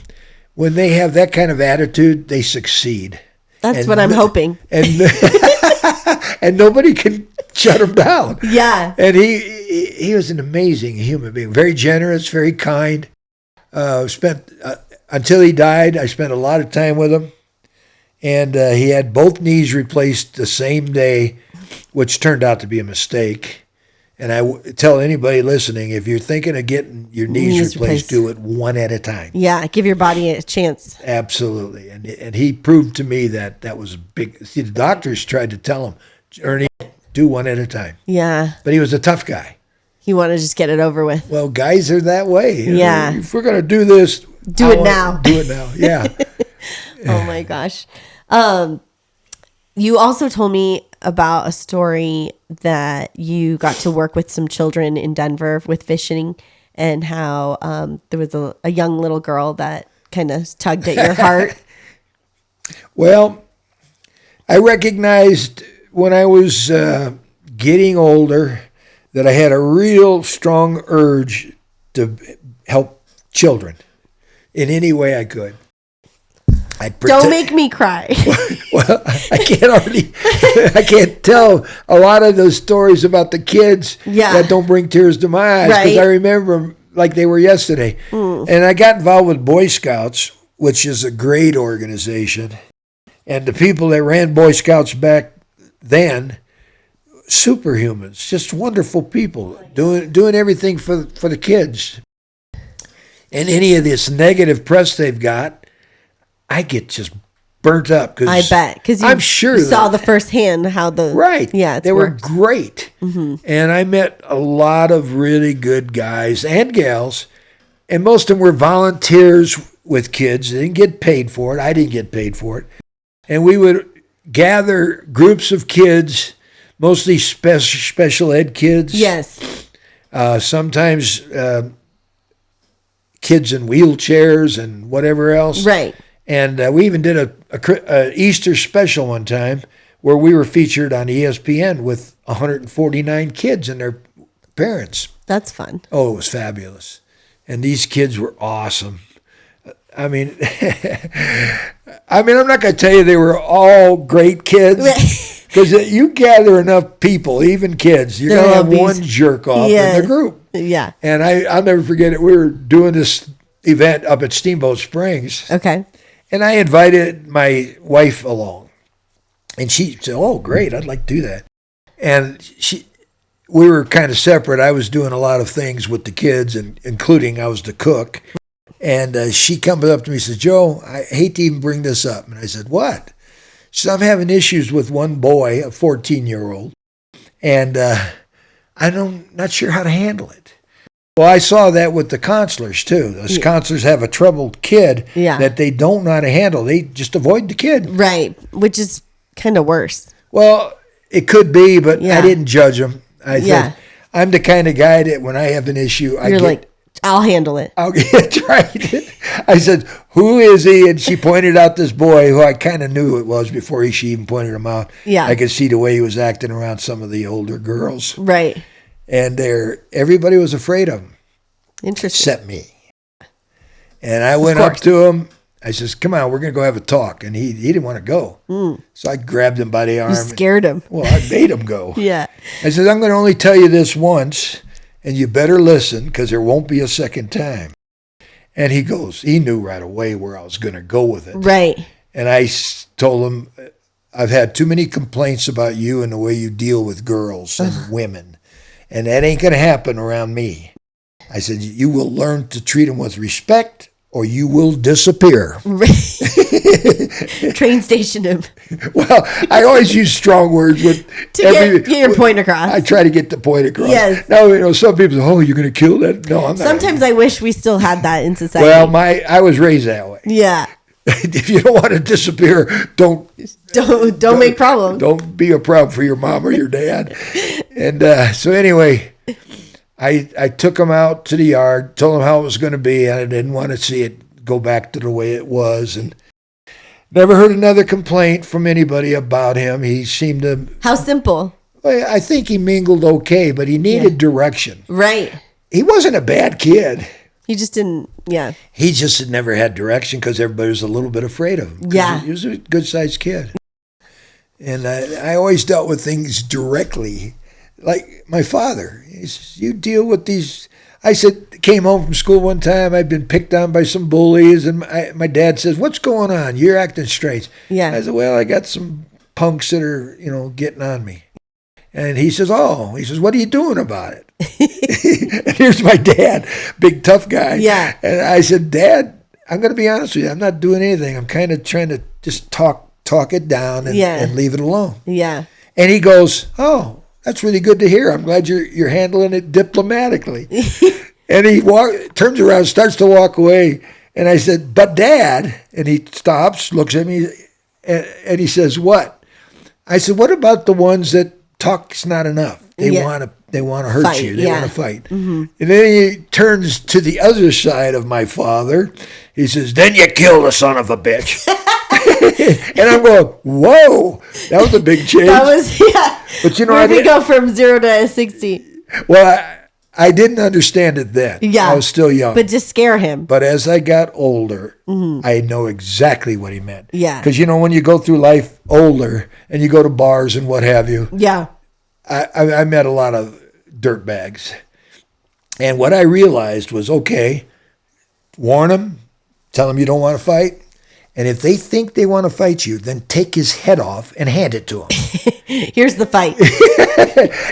when they have that kind of attitude, they succeed. That's what I'm hoping. And nobody can shut him down. Yeah. And he was an amazing human being. Very generous, very kind. Until he died, I spent a lot of time with him. And he had both knees replaced the same day, which turned out to be a mistake. And I tell anybody listening, if you're thinking of getting your knees replaced, do it one at a time. Yeah, give your body a chance. Absolutely. And he proved to me that was big. See, the doctors tried to tell him, Ernie, do one at a time. Yeah. But he was a tough guy. He wanted to just get it over with. Well, guys are that way. Yeah. If we're going to do this, do it now. Do it now. Yeah. Oh, my gosh. You also told me about a story that you got to work with some children in Denver with fishing and how there was a young little girl that kind of tugged at your heart. Well, I recognized when I was getting older that I had a real strong urge to help children in any way I could. Don't make me cry. Well, I can't tell a lot of those stories about the kids that don't bring tears to my eyes because I remember them like they were yesterday. And I got involved with Boy Scouts, which is a great organization. And the people that ran Boy Scouts back then, superhumans, just wonderful people, doing everything for the kids. And any of this negative press they've got, I get just burnt up. I bet. Because I'm sure you saw the firsthand how the... Right. Yeah, they were great. Mm-hmm. And I met a lot of really good guys and gals. And most of them were volunteers with kids. They didn't get paid for it. I didn't get paid for it. And we would gather groups of kids, mostly special ed kids. Yes. Sometimes kids in wheelchairs and whatever else. Right. And we even did a Easter special one time where we were featured on ESPN with 149 kids and their parents. That's fun. Oh, it was fabulous. And these kids were awesome. I mean, I'm not going to tell you they were all great kids because you gather enough people, even kids, you're going to have one jerk off in the group. Yeah. And I'll never forget it. We were doing this event up at Steamboat Springs. Okay. And I invited my wife along. And she said, oh, great, I'd like to do that. And we were kind of separate. I was doing a lot of things with the kids, and including I was the cook. And she comes up to me and says, Joe, I hate to even bring this up. And I said, what? She said, I'm having issues with one boy, a 14-year-old, and I'm not sure how to handle it. Well, I saw that with the counselors, too. Those counselors have a troubled kid that they don't know how to handle. They just avoid the kid. Right, which is kind of worse. Well, it could be, but I didn't judge them. I said, I'm the kind of guy that when I have an issue, You're like, I'll handle it. I'll get right. I said, who is he? And she pointed out this boy who I kind of knew it was before she even pointed him out. Yeah. I could see the way he was acting around some of the older girls. Right. And everybody was afraid of him. Interesting. Except me. And I went up to him. I says, come on, we're going to go have a talk. And he didn't want to go. So I grabbed him by the arm. You scared him. Well, I made him go. Yeah. I said, I'm going to only tell you this once, and you better listen because there won't be a second time. And he knew right away where I was going to go with it. Right. And I told him, I've had too many complaints about you and the way you deal with girls and women. And that ain't going to happen around me. I said, you will learn to treat them with respect or you will disappear. Train station him. Well, I always use strong words with get your point across. I try to get the point across. Yes. Now, some people say, oh, you're going to kill that? No, I'm not. Sometimes I wish we still had that in society. Well, I was raised that way. Yeah. If you don't want to disappear, don't make problems. Don't be a problem for your mom or your dad. And so anyway, I took him out to the yard, told him how it was going to be, and I didn't want to see it go back to the way it was. And never heard another complaint from anybody about him. He seemed to... How simple. Well, I think he mingled okay, but he needed direction. Right. He wasn't a bad kid. He just didn't, yeah. He just had never had direction because everybody was a little bit afraid of him. Yeah. He was a good-sized kid. And I always dealt with things directly. Like my father, he says, you deal with these... I came home from school one time, I'd been picked on by some bullies, and my dad says, what's going on? You're acting strange. Yeah. I said, well, I got some punks that are, getting on me. And he says, what are you doing about it? And here's my dad, big tough guy. Yeah. And I said, Dad, I'm going to be honest with you. I'm not doing anything. I'm kind of trying to just talk it down and leave it alone. Yeah. And he goes, oh, that's really good to hear. I'm glad you're handling it diplomatically. And he turns around, starts to walk away. And I said, but Dad, and he stops, looks at me, and he says, what? I said, what about the ones that talk's not enough? They want to hurt fight, you. They want to fight. Mm-hmm. And then he turns to the other side of my father. He says, then you kill the son of a bitch. And I'm going, whoa, that was a big change. That was, yeah. But where did we go from 0 to 60? Well, I didn't understand it then. Yeah. I was still young. But just scare him. But as I got older, I know exactly what he meant. Yeah. Because, when you go through life older and you go to bars and what have you. Yeah. I met a lot of dirtbags. And what I realized was, okay, warn them, tell them you don't want to fight. And if they think they want to fight you, then take his head off and hand it to him. Here's the fight.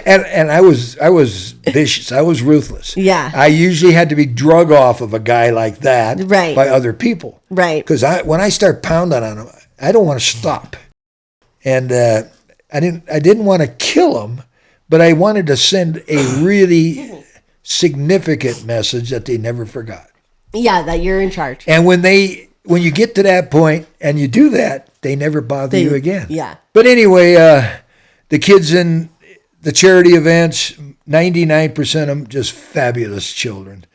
and I was vicious. I was ruthless. Yeah. I usually had to be drug off of a guy like that right. by other people. Right. Because when I start pounding on him, I don't want to stop. And I didn't want to kill him, but I wanted to send a really significant message that they never forgot. Yeah, that you're in charge. And when you get to that point and you do that, they never bother you again. Yeah. But anyway, the kids in the charity events, 99% of them just fabulous children.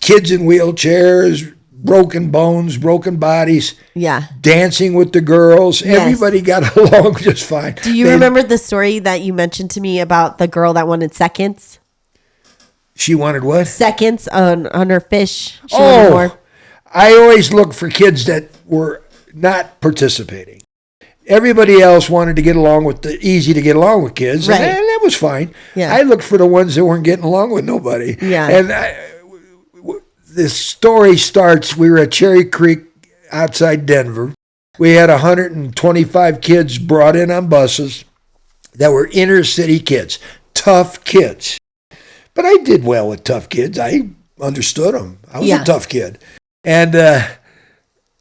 Kids in wheelchairs, broken bones, broken bodies. Yeah. Dancing with the girls. Yes. Everybody got along just fine. Do you remember the story that you mentioned to me about the girl that wanted seconds? She wanted what? Seconds on her fish. She wanted more. I always look for kids that were not participating. Everybody else wanted to get along with the easy to get along with kids, right. And that was fine. Yeah. I looked for the ones that weren't getting along with nobody. Yeah. And this story starts, we were at Cherry Creek outside Denver. We had 125 kids brought in on buses that were inner city kids, tough kids. But I did well with tough kids. I understood them. I was a tough kid. And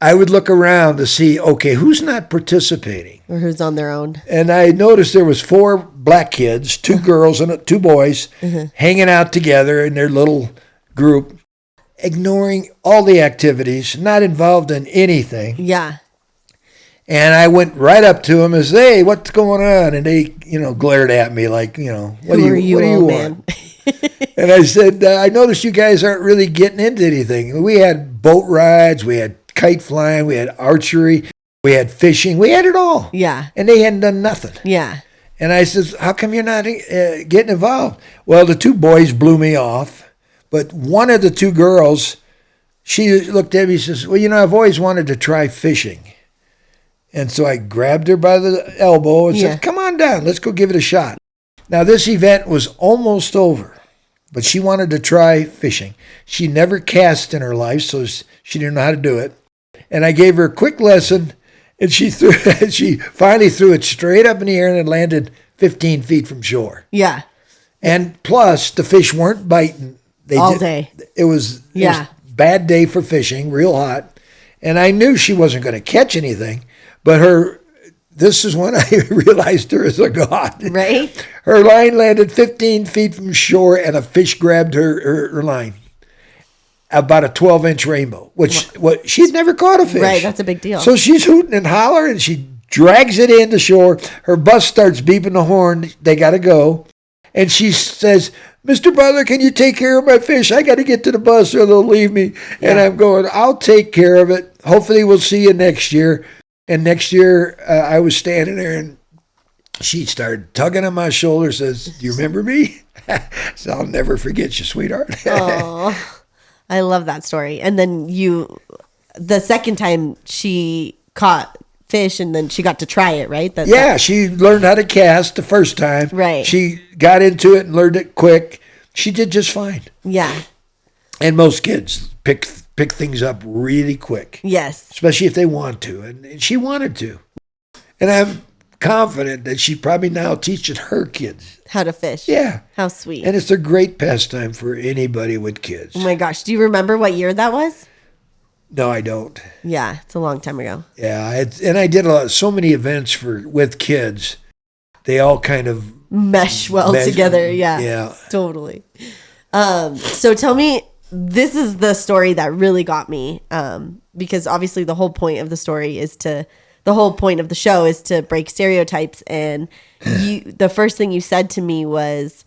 I would look around to see, okay, who's not participating? Or who's on their own. And I noticed there was 4 black kids, 2 girls and 2 boys, hanging out together in their little group, ignoring all the activities, not involved in anything. Yeah. And I went right up to him and said, "Hey, what's going on?" And they, glared at me like, what do you want? And I said, "I noticed you guys aren't really getting into anything. We had boat rides, we had kite flying, we had archery, we had fishing, we had it all." Yeah. And they hadn't done nothing. Yeah. And I said, "How come you're not getting involved?" Well, the two boys blew me off, but one of the two girls, she looked at me and says, "Well, I've always wanted to try fishing." And so I grabbed her by the elbow and said, "Come on down, let's go give it a shot." Now, this event was almost over, but she wanted to try fishing. She never cast in her life, so she didn't know how to do it. And I gave her a quick lesson, and she finally threw it straight up in the air, and it landed 15 feet from shore. Yeah. And plus, the fish weren't biting. All day. It was a bad day for fishing, real hot. And I knew she wasn't going to catch anything. But this is when I realized her as a god. Right. Her line landed 15 feet from shore, and a fish grabbed her line. About a 12-inch rainbow, which she'd never caught a fish. Right, that's a big deal. So she's hooting and hollering, and she drags it into shore. Her bus starts beeping the horn. They got to go. And she says, "Mr. Butler, can you take care of my fish? I got to get to the bus or they'll leave me." Yeah. And I'm going, "I'll take care of it. Hopefully we'll see you next year." And next year, I was standing there, and she started tugging on my shoulder, says, "Do you remember me?" So I'll never forget you, sweetheart. Oh, I love that story. And then the second time she caught fish, and then she got to try it, right? She learned how to cast the first time. Right. She got into it and learned it quick. She did just fine. Yeah. And most kids pick things up really quick. Yes. Especially if they want to. And she wanted to. And I'm confident that she probably now teaches her kids how to fish. Yeah. How sweet. And it's a great pastime for anybody with kids. Oh my gosh. Do you remember what year that was? No, I don't. Yeah, it's a long time ago. Yeah, and I did so many events with kids. They all kind of mesh together. Yeah. Yeah. Totally. So tell me, this is the story that really got me, because obviously the whole point of the show is to break stereotypes. And the first thing you said to me was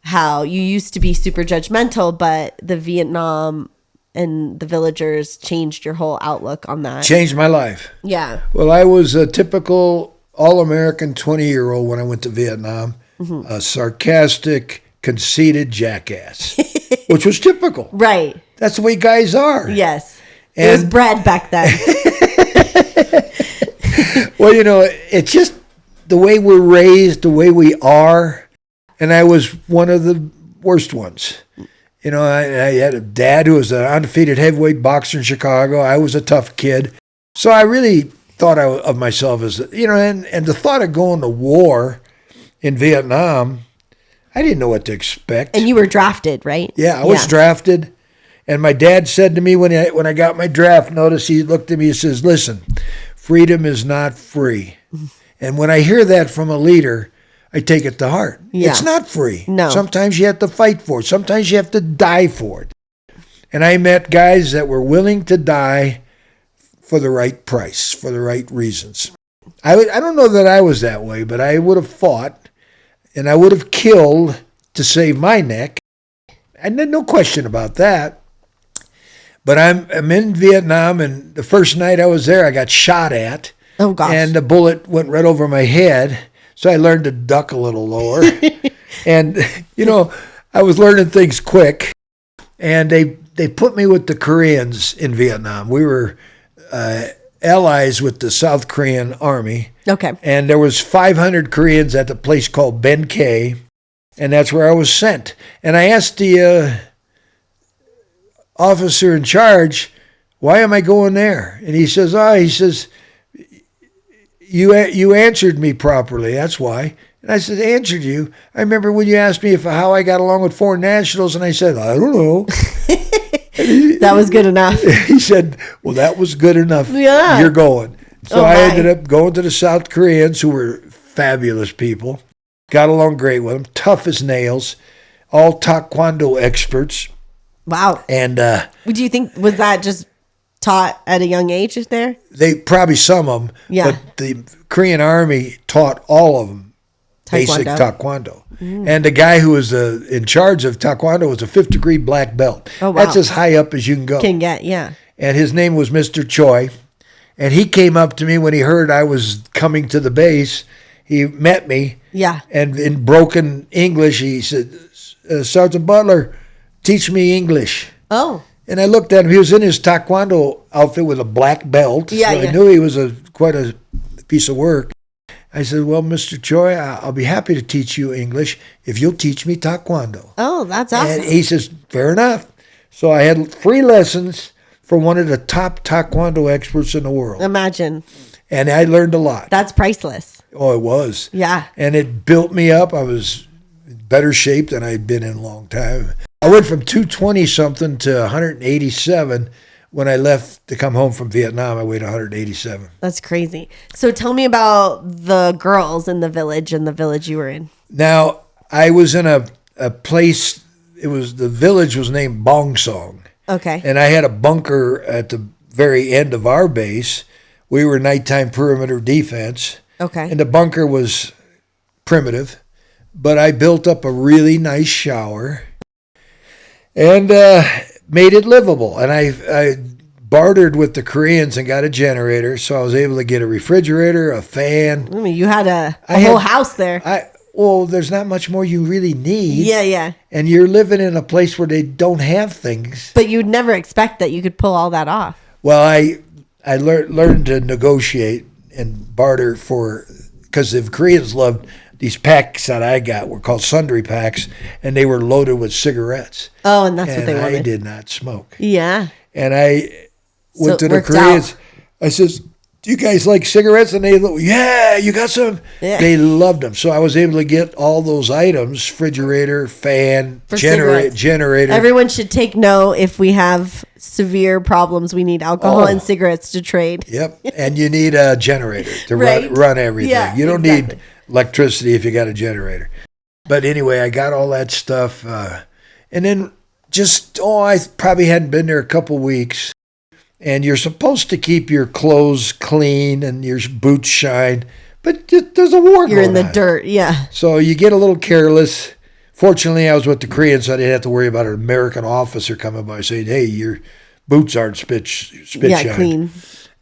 how you used to be super judgmental, but the Vietnam and the villagers changed your whole outlook on that. Changed my life. Yeah. Well, I was a typical all-American 20-year-old when I went to Vietnam. Mm-hmm. A sarcastic, conceited jackass, which was typical. Right. That's the way guys are. Yes. It was bred back then. Well, it's just the way we're raised, the way we are. And I was one of the worst ones. I had a dad who was an undefeated heavyweight boxer in Chicago. I was a tough kid. So I really thought of myself as, and the thought of going to war in Vietnam, I didn't know what to expect. And you were drafted, right? Yeah, I was drafted. And my dad said to me when I got my draft notice, he looked at me and says, "Listen, freedom is not free." And when I hear that from a leader, I take it to heart. Yeah. It's not free. No. Sometimes you have to fight for it. Sometimes you have to die for it. And I met guys that were willing to die for the right price, for the right reasons. I don't know that I was that way, but I would have fought, and I would have killed to save my neck. And then no question about that. But I'm in Vietnam, and the first night I was there, I got shot at. Oh, gosh. And the bullet went right over my head. So I learned to duck a little lower. And, I was learning things quick. And they put me with the Koreans in Vietnam. We were allies with the South Korean army. Okay. And there was 500 Koreans at the place called Ben K. And that's where I was sent. And I asked the officer in charge, "Why am I going there?" And he says, You answered me properly, that's why. And I said, "Answered you? I remember when you asked me how I got along with foreign nationals," and I said, "I don't know." That was good enough. He said, "Well, that was good enough. Yeah. You're going." So I ended up going to the South Koreans, who were fabulous people. Got along great with them, tough as nails, all Taekwondo experts. Wow. And do you think, was that just taught at a young age there? They probably some of them, Yeah. but the Korean Army taught all of them basic taekwondo. And the guy who was in charge of taekwondo was a 5th-degree black belt. Oh, wow. That's as high up as you can go. Can get, yeah. And his name was Mr. Choi. And he came up to me when he heard I was coming to the base. He met me. Yeah. And in broken English, he said, Sergeant Butler, teach me English. Oh. And I looked at him. He was in his taekwondo outfit with a black belt. Yeah, so I knew he was quite a piece of work. I said, well, Mr. Choi, I'll be happy to teach you English if you'll teach me taekwondo. Oh, that's awesome. And he says, fair enough. So I had free lessons from one of the top taekwondo experts in the world. Imagine. And I learned a lot. That's priceless. Oh, it was. Yeah. And it built me up. I was in better shape than I'd been in a long time. I went from 220-something to 187. When I left to come home from Vietnam, I weighed 187. That's crazy. So tell me about the girls in the village and the village you were in. Now, I was in a place, the village was named Bong Song. Okay. And I had a bunker at the very end of our base. We were nighttime perimeter defense. Okay. And the bunker was primitive, but I built up a really nice shower and made it livable. And I bartered with the Koreans and got a generator, so I was able to get a refrigerator, a fan. I mean, you had a whole house there. Well, there's not much more you really need. Yeah, yeah. And you're living in a place where they don't have things. But you'd never expect that you could pull all that off. Well, I learned to negotiate and barter because the Koreans loved these packs that I got were called sundry packs, and they were loaded with cigarettes. Oh, and that's what they wanted. I did not smoke. Yeah. And I went to the worked Koreans. out. I says, do you guys like cigarettes? And they, yeah, you got some? Yeah. They loved them. So I was able to get all those items, refrigerator, fan, generator. Everyone should take note. If we have severe problems, we need alcohol and cigarettes to trade. Yep. And you need a generator to Right. run everything. Yeah, you don't exactly. need electricity if you got a generator. But anyway, I got all that stuff. And then I probably hadn't been there a couple weeks. And you're supposed to keep your clothes clean and your boots shine. But there's a war going on. You're in the dirt, yeah. So you get a little careless. Fortunately, I was with the Koreans, so I didn't have to worry about an American officer coming by saying, hey, your boots aren't spit shine. Clean.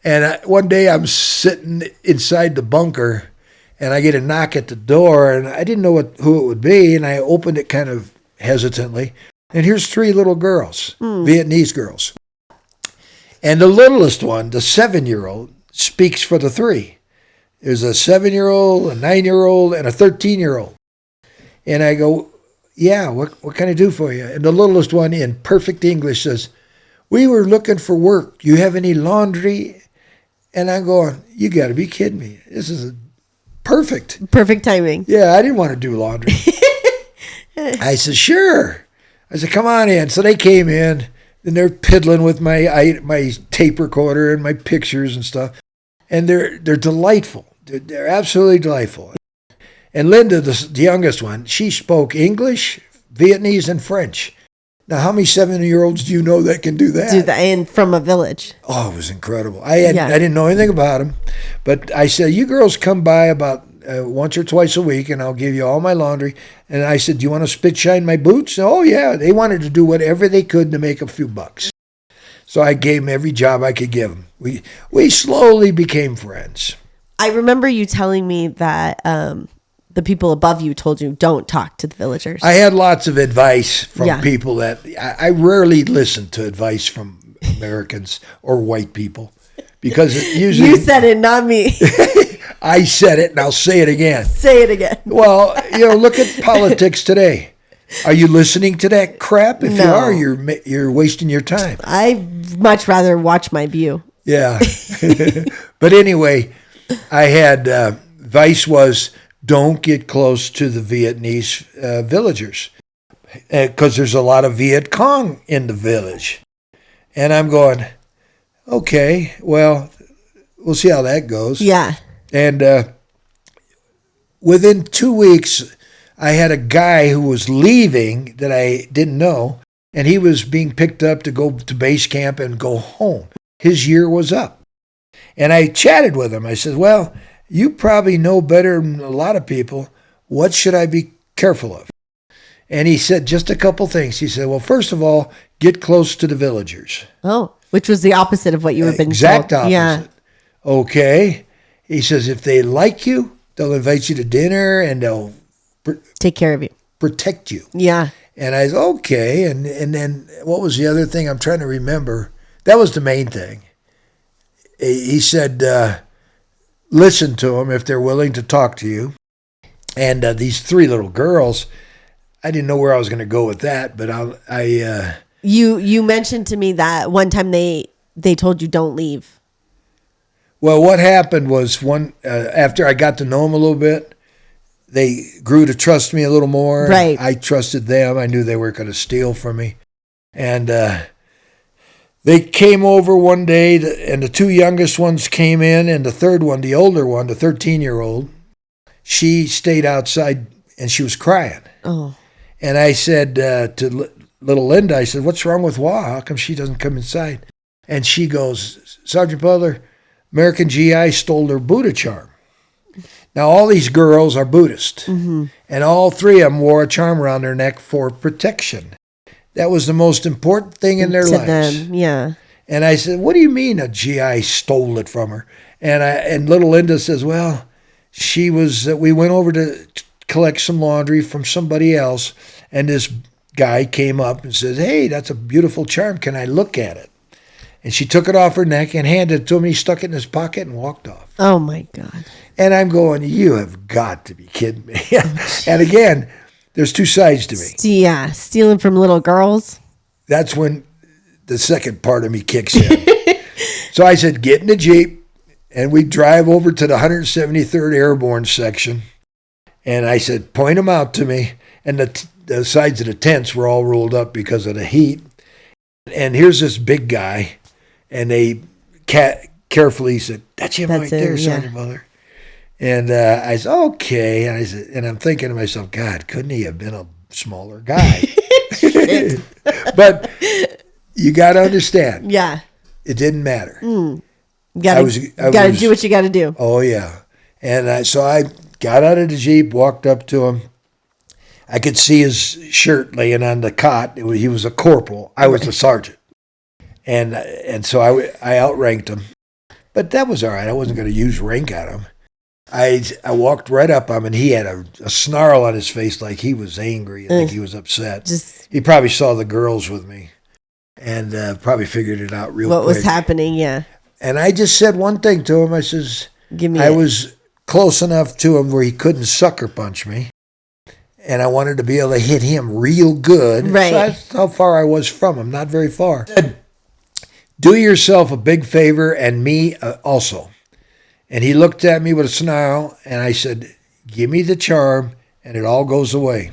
And one day I'm sitting inside the bunker, and I get a knock at the door, and I didn't know who it would be, and I opened it kind of hesitantly. And here's 3 little girls, Vietnamese girls. And the littlest one, the 7-year-old, speaks for the 3. There's a 7-year-old, a 9-year-old, and a 13-year-old. And I go, yeah, what can I do for you? And the littlest one, in perfect English, says, we were looking for work. Do you have any laundry? And I'm going, you got to be kidding me. This is perfect. Perfect timing. Yeah, I didn't want to do laundry. I said, sure. I said, come on in. So they came in. And they're piddling with my tape recorder and my pictures and stuff. And they're delightful. They're absolutely delightful. And Linda, the youngest one, she spoke English, Vietnamese, and French. Now, how many 7-year-olds do you know that can do that? And from a village. Oh, it was incredible. I didn't know anything about them. But I said, you girls come by about once or twice a week, and I'll give you all my laundry. And I said, do you want to spit shine my boots? Oh, yeah. They wanted to do whatever they could to make a few bucks. So I gave them every job I could give them. We slowly became friends. I remember you telling me that the people above you told you, don't talk to the villagers. I had lots of advice from people that I rarely listened to advice from Americans or white people. Because usually... You said it, not me. I said it, and I'll say it again. Say it again. Well, look at politics today. Are you listening to that crap? If you are, you're wasting your time. I'd much rather watch my view. Yeah. But anyway, I had advice was don't get close to the Vietnamese villagers because there's a lot of Viet Cong in the village. And I'm going, okay, well, we'll see how that goes. Yeah. And within 2 weeks, I had a guy who was leaving that I didn't know, and he was being picked up to go to base camp and go home. his year was up. And I chatted with him. I said, well, you probably know better than a lot of people. What should I be careful of? And he said just a couple things. He said, well, first of all, get close to the villagers. Oh, which was the opposite of what you were being Exact told. opposite. Yeah. Okay. He says, if they like you, they'll invite you to dinner and they'll Take care of you. protect you. Yeah. And I said, okay. And then what was the other thing? I'm trying to remember. That was the main thing. He said, listen to them if they're willing to talk to you. And these three little girls, I didn't know where I was going to go with that, but You mentioned to me that one time they told you don't leave. Well, what happened was after I got to know them a little bit, they grew to trust me a little more. Right. I trusted them. I knew they weren't going to steal from me. And they came over one day, and the two youngest ones came in, and the third one, the older one, the 13-year-old, she stayed outside, and she was crying. Oh. And I said to little Linda, I said, what's wrong with Wah? How come she doesn't come inside? And she goes, Sergeant Butler, American GI stole their Buddha charm. Now, all these girls are Buddhist, and all three of them wore a charm around their neck for protection. That was the most important thing in their To lives. them, yeah. And I said, what do you mean a GI stole it from her? And little Linda says, well, we went over to collect some laundry from somebody else, and this guy came up and says, hey, that's a beautiful charm. Can I look at it? And she took it off her neck and handed it to him. He stuck it in his pocket and walked off. Oh, my God. And I'm going, you have got to be kidding me. And again, there's two sides to me. Yeah, stealing from little girls. That's when the second part of me kicks in. So I said, get in the Jeep, and we drive over to the 173rd Airborne section. And I said, point them out to me. And the sides of the tents were all rolled up because of the heat. And here's this big guy. And they carefully said, that's him right there, Sergeant Butler. And I said, okay. And I said, and I'm thinking to myself, God, couldn't he have been a smaller guy? But you got to understand. Yeah. It didn't matter. You got to do what you got to do. Oh, yeah. And so I got out of the Jeep, walked up to him. I could see his shirt laying on the cot. He was a corporal. I was a sergeant. And so I outranked him. But that was all right. I wasn't going to use rank on him. I walked right up on him, and he had a snarl on his face like he was angry, like he was upset. He probably saw the girls with me and probably figured it out real quick. What was happening, yeah. And I just said one thing to him. I says, I was close enough to him where he couldn't sucker punch me. And I wanted to be able to hit him real good. Right. So that's how far I was from him, not very far. I said, do yourself a big favor and me also. And he looked at me with a snarl, and I said, give me the charm, and it all goes away.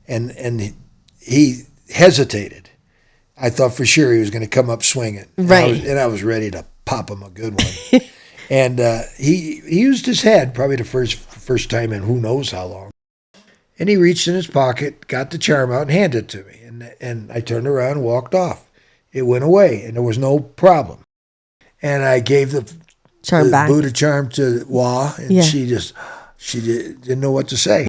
And he hesitated. I thought for sure he was going to come up swinging. Right. And I was ready to pop him a good one. And he used his head probably the first time in who knows how long. And he reached in his pocket, got the charm out, and handed it to me. And I turned around and walked off. It went away, and there was no problem. And I gave the Charm back. Buddha charm to Wah, and she didn't know what to say.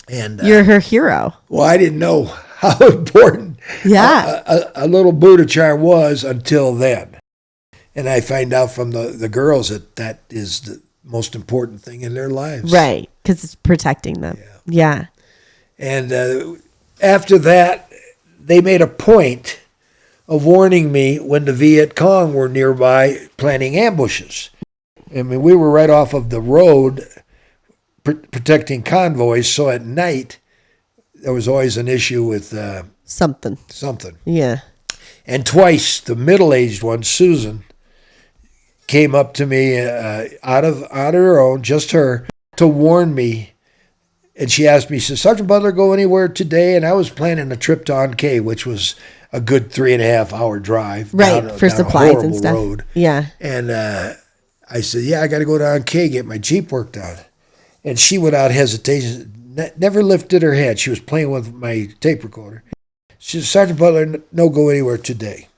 And you're her hero. Well, I didn't know how important a little Buddha charm was until then. And I find out from the girls that is the most important thing in their lives. Right, because it's protecting them. Yeah. And after that, they made a point of warning me when the Viet Cong were nearby planning ambushes. I mean, we were right off of the road protecting convoys, so at night there was always an issue with something. Yeah. And twice the middle-aged one, Susan, came up to me out of her own, just her, to warn me. And she asked me, she said, Sergeant Butler, go anywhere today? And I was planning a trip to Ankei, which was a good 3.5 hour drive. Right, for supplies and stuff. Road. Yeah. And I said, I got to go to Ankei, get my Jeep worked on. And she, without hesitation, never lifted her head. She was playing with my tape recorder. She said, Sergeant Butler, no go anywhere today.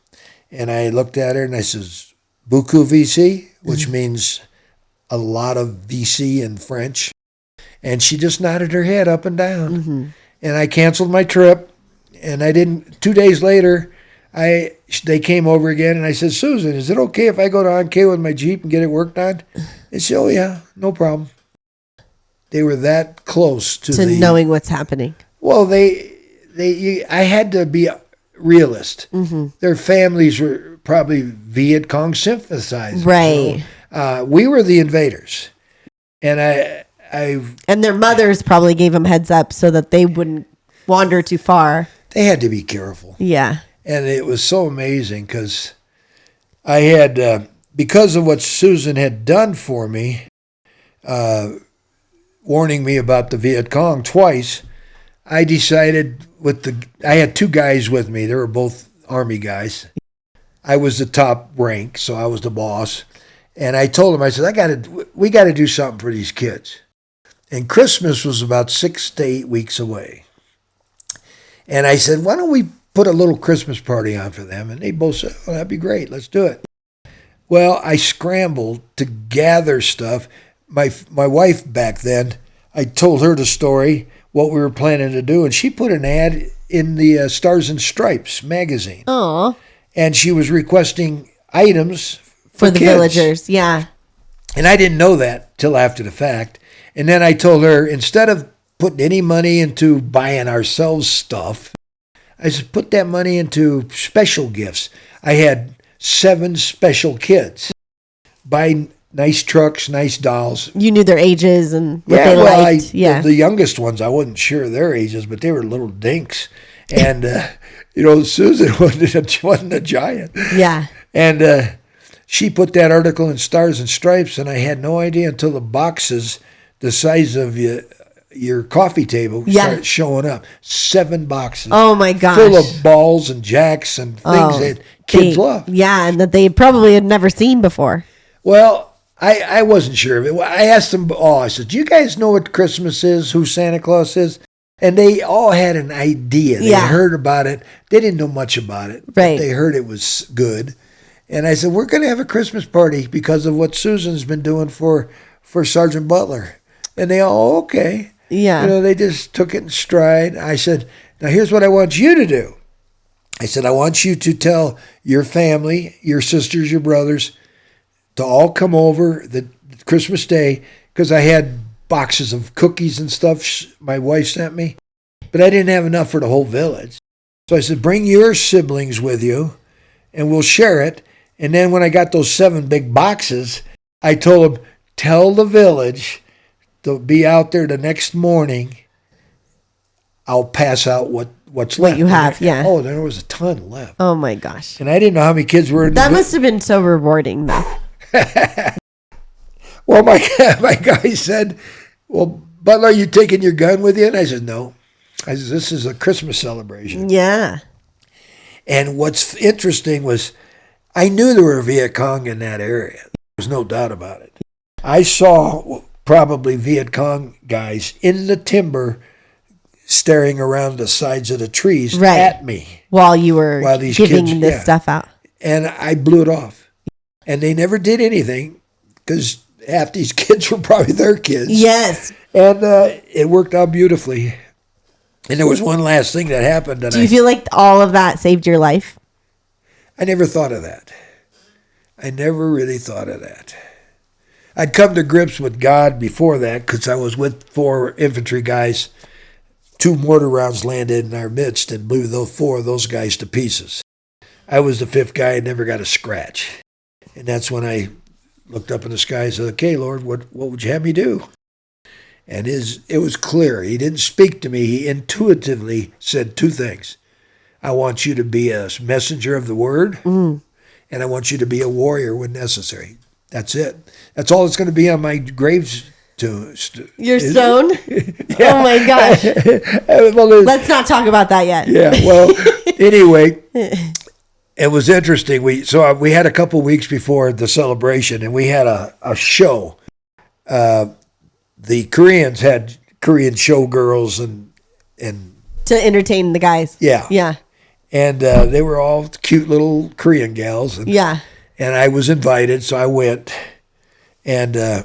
And I looked at her and I says, "Beaucoup VC," which means a lot of VC in French. And she just nodded her head up and down. And I canceled my trip. And I didn't. 2 days later, they came over again, and I said, "Susan, is it okay if I go to Anke with my Jeep and get it worked on?" They said, "Oh yeah, no problem." They were that close to knowing what's happening. Well, I had to be a realist. Their families were probably Viet Cong sympathizers. Right. We were the invaders, and and their mothers probably gave them heads up so that they wouldn't wander too far. They had to be careful. Yeah. And it was so amazing because I had, because of what Susan had done for me, warning me about the Viet Cong twice, I decided I had 2 guys with me. They were both Army guys. I was the top rank, so I was the boss. And I told them, I said, we got to do something for these kids. And Christmas was about 6 to 8 weeks away. And I said, why don't we put a little Christmas party on for them? And they both said, oh, that'd be great. Let's do it. Well, I scrambled to gather stuff. My wife back then, I told her the story, what we were planning to do, and she put an ad in the Stars and Stripes magazine. Oh. And she was requesting items for the kids. villagers, yeah. And I didn't know that till after the fact. And then I told her, instead of putting any money into buying ourselves stuff, I said, put that money into special gifts. I had 7 special kids. Buy nice trucks, nice dolls. You knew their ages and what they liked. The youngest ones, I wasn't sure their ages, but they were little dinks. And, Susan wasn't a giant. Yeah. And she put that article in Stars and Stripes, and I had no idea until the boxes, the size of your coffee table, started showing up. 7 boxes. Oh, my gosh. Full of balls and jacks and things that kids love. Yeah, and that they probably had never seen before. Well, I wasn't sure of it. I asked them, I said, do you guys know what Christmas is, who Santa Claus is? And they all had an idea. They heard about it. They didn't know much about it. Right. But they heard it was good. And I said, we're going to have a Christmas party because of what Susan's been doing for Sergeant Butler. And they all, okay. Yeah. They just took it in stride. I said, now here's what I want you to do. I said, I want you to tell your family, your sisters, your brothers, to all come over the Christmas Day, because I had boxes of cookies and stuff my wife sent me, but I didn't have enough for the whole village. So I said, bring your siblings with you, and we'll share it. And then when I got those 7 big boxes, I told them, tell the village to be out there the next morning. I'll pass out what's left. What you have, yeah. Oh, there was a ton left. Oh, my gosh. And I didn't know how many kids were in That must have been so rewarding, though. Well, my guy said, well, Butler, are you taking your gun with you? And I said, no. I said, this is a Christmas celebration. Yeah. And what's interesting was I knew there were Viet Cong in that area. There was no doubt about it. I saw probably Viet Cong guys in the timber staring around the sides of the trees at me. While you were giving kids, this stuff out. And I blew it off. And they never did anything because half these kids were probably their kids. Yes. And it worked out beautifully. And there was one last thing that happened. Do you feel like all of that saved your life? I never thought of that. I never really thought of that. I'd come to grips with God before that because I was with 4 infantry guys. 2 mortar rounds landed in our midst and blew those 4 of those guys to pieces. I was the 5th guy and never got a scratch. And that's when I looked up in the sky and said, okay, Lord, what would you have me do? And it was clear. He didn't speak to me. He intuitively said 2 things. I want you to be a messenger of the word, and I want you to be a warrior when necessary. That's it. That's all that's going to be on my grave's Your stone? Yeah. Oh, my gosh. Well, let's not talk about that yet. Yeah, well, anyway, it was interesting. We had a couple weeks before the celebration, and we had a show. The Koreans had Korean showgirls and to entertain the guys. Yeah. Yeah. And they were all cute little Korean gals. And, Yeah. and I was invited, so I went. And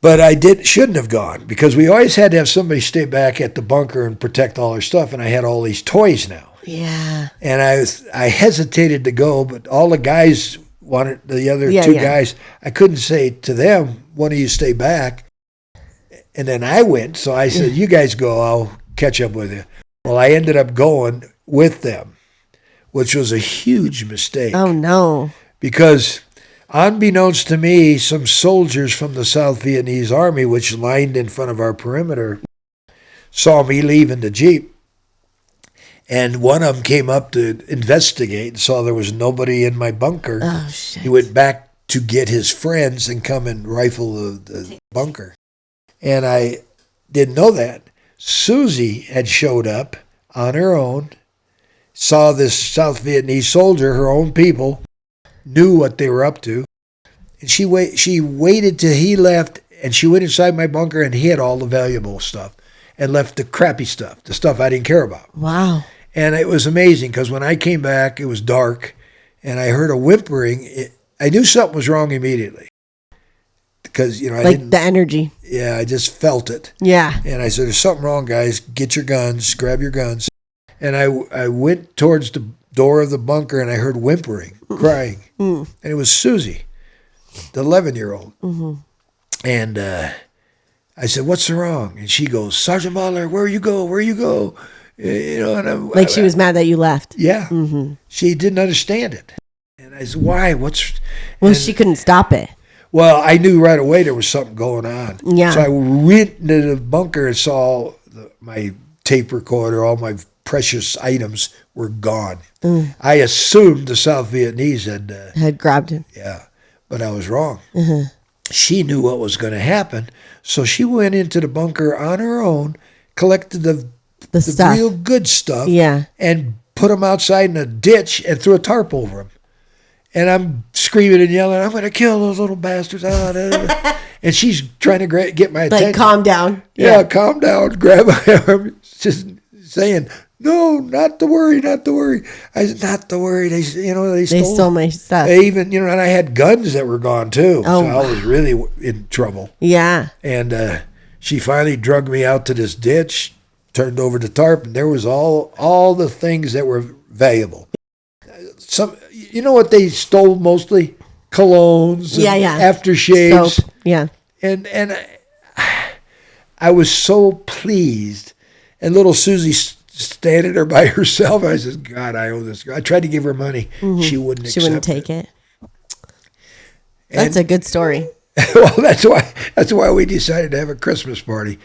but I shouldn't have gone because we always had to have somebody stay back at the bunker and protect all our stuff. And I had all these toys now. Yeah. And I hesitated to go, but all the guys wanted, the other two guys, I couldn't say to them, one of you stay back. And then I went, so I said, you guys go, I'll catch up with you. Well, I ended up going with them, which was a huge mistake. Oh, no. Because unbeknownst to me, some soldiers from the South Vietnamese Army, which lined in front of our perimeter, saw me leaving the Jeep. And one of them came up to investigate and saw there was nobody in my bunker. Oh, shit. He went back to get his friends and come and rifle the bunker. And I didn't know that. Susie had showed up on her own, saw this South Vietnamese soldier, her own people, knew what they were up to. And she waited till he left, and she went inside my bunker and hid all the valuable stuff and left the crappy stuff, the stuff I didn't care about. Wow. And it was amazing because when I came back, it was dark, and I heard a whimpering. I knew something was wrong immediately because, I didn't. The energy. Yeah, I just felt it. Yeah. And I said, there's something wrong, guys. Get your guns, grab your guns. And I went towards the door of the bunker, and I heard whimpering, crying. And it was Susie, the 11-year-old. Mm-hmm. And I said, what's wrong? And she goes, Sergeant Butler, where you go? Where you go? And she was mad that you left. Yeah. Mm-hmm. She didn't understand it. And I said, why? She couldn't stop it. Well, I knew right away there was something going on. Yeah. So I went into the bunker and saw my tape recorder, all my precious items were gone. I assumed the South Vietnamese had grabbed him. Yeah, but I was wrong. Mm-hmm. She knew what was going to happen, so she went into the bunker on her own, collected the stuff. Real good stuff, and put them outside in a ditch and threw a tarp over them. And I'm screaming and yelling, I'm going to kill those little bastards. And she's trying to get my attention. Like, calm down. Yeah, calm down. Grab my arm. Just saying, no, not to worry, not to worry. I said, not to worry. They stole my stuff. They even, and I had guns that were gone too. Oh, so I was really in trouble. Yeah. And she finally drugged me out to this ditch, turned over the tarp, and there was all the things that were valuable. Some, what they stole mostly? Colognes, aftershaves. Soap. Yeah. And I was so pleased. And little Susie standing there by herself. I said, God, I owe this girl. I tried to give her money. Mm-hmm. She wouldn't accept it. She wouldn't take it. That's a good story. Well, that's why we decided to have a Christmas party,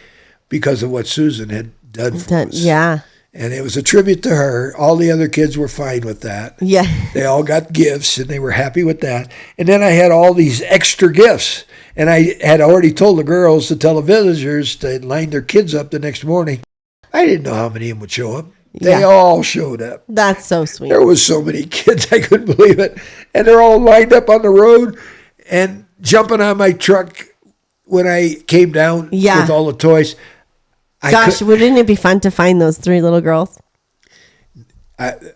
because of what Susan had done for us. Yeah. And it was a tribute to her. All the other kids were fine with that. Yeah. They all got gifts, and they were happy with that. And then I had all these extra gifts. And I had already told the girls to tell the villagers to line their kids up the next morning. I didn't know how many of them would show up. They all showed up. That's so sweet. There was so many kids, I couldn't believe it. And they're all lined up on the road and jumping on my truck when I came down with all the toys. Gosh, wouldn't it be fun to find those 3 little girls?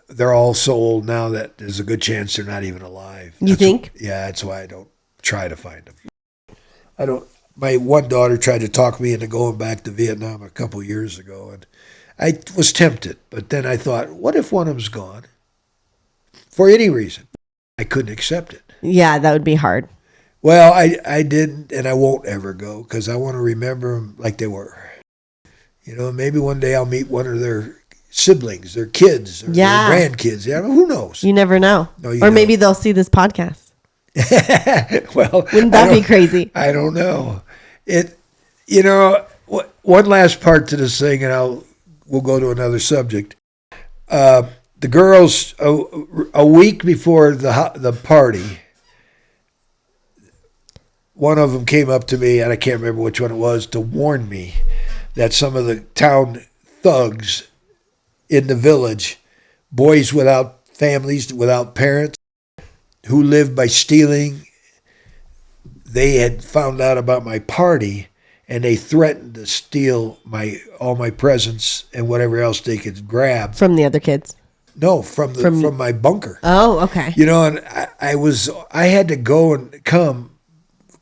They're all so old now that there's a good chance they're not even alive. You think? That's why I don't try to find them. My one daughter tried to talk me into going back to Vietnam a couple years ago, and I was tempted. But then I thought, what if one of them's gone? For any reason. I couldn't accept it. Yeah, that would be hard. Well, I didn't, and I won't ever go, because I want to remember them like they were. Maybe one day I'll meet one of their siblings, their kids, or their grandkids. Who knows? You never know. No, or maybe they'll see this podcast. Well, wouldn't that be crazy? I don't know. One last part to this thing, and we'll go to another subject. The girls, a week before the party, one of them came up to me, and I can't remember which one it was, to warn me that some of the town thugs in the village, boys without families, without parents, who lived by stealing, they had found out about my party, and they threatened to steal all my presents and whatever else they could grab. From the other kids? No, from my bunker. Oh, okay. You know, and I had to go and come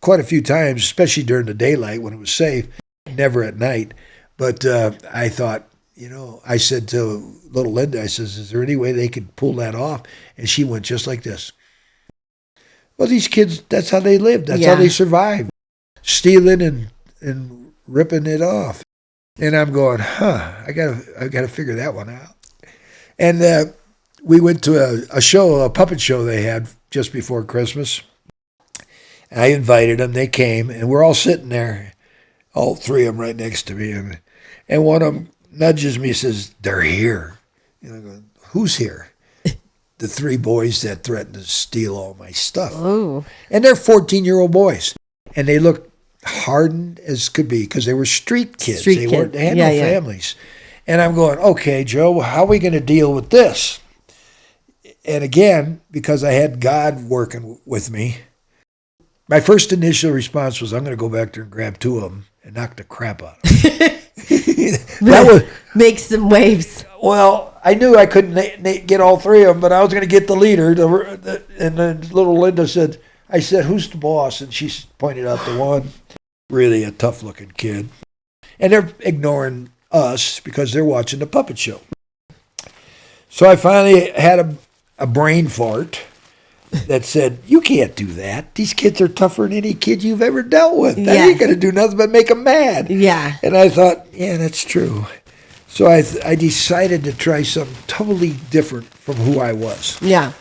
quite a few times, especially during the daylight when it was safe, never at night. But I thought, you know, I said to little Linda, I says, is there any way they could pull that off? And she went just like this. Well, these kids, that's how they lived. That's how they survived. Stealing and ripping it off. And I'm going, I gotta figure that one out. And we went to a puppet show they had just before Christmas. And I invited them. They came, and we're all sitting there, all three of them right next to me. And one of them nudges me and says, they're here. And I go, who's here? The three boys that threatened to steal all my stuff. Oh. And they're 14-year-old boys. And they look hardened as could be because they were street kids. They had no families. And I'm going, okay, Joe, how are we going to deal with this? And again, because I had God working with me, my first initial response was, I'm going to go back there and grab two of them and knock the crap out of them. That was make some waves. Well, I knew I couldn't get all three of them, but I was going to get the leader. And then little Linda said, I said, who's the boss? And she pointed out the one, really a tough-looking kid. And they're ignoring us because they're watching the puppet show. So I finally had a brain fart that said, you can't do that. These kids are tougher than any kid you've ever dealt with. That ain't going to do nothing but make them mad. Yeah. And I thought, yeah, that's true. So I decided to try something totally different from who I was. Yeah.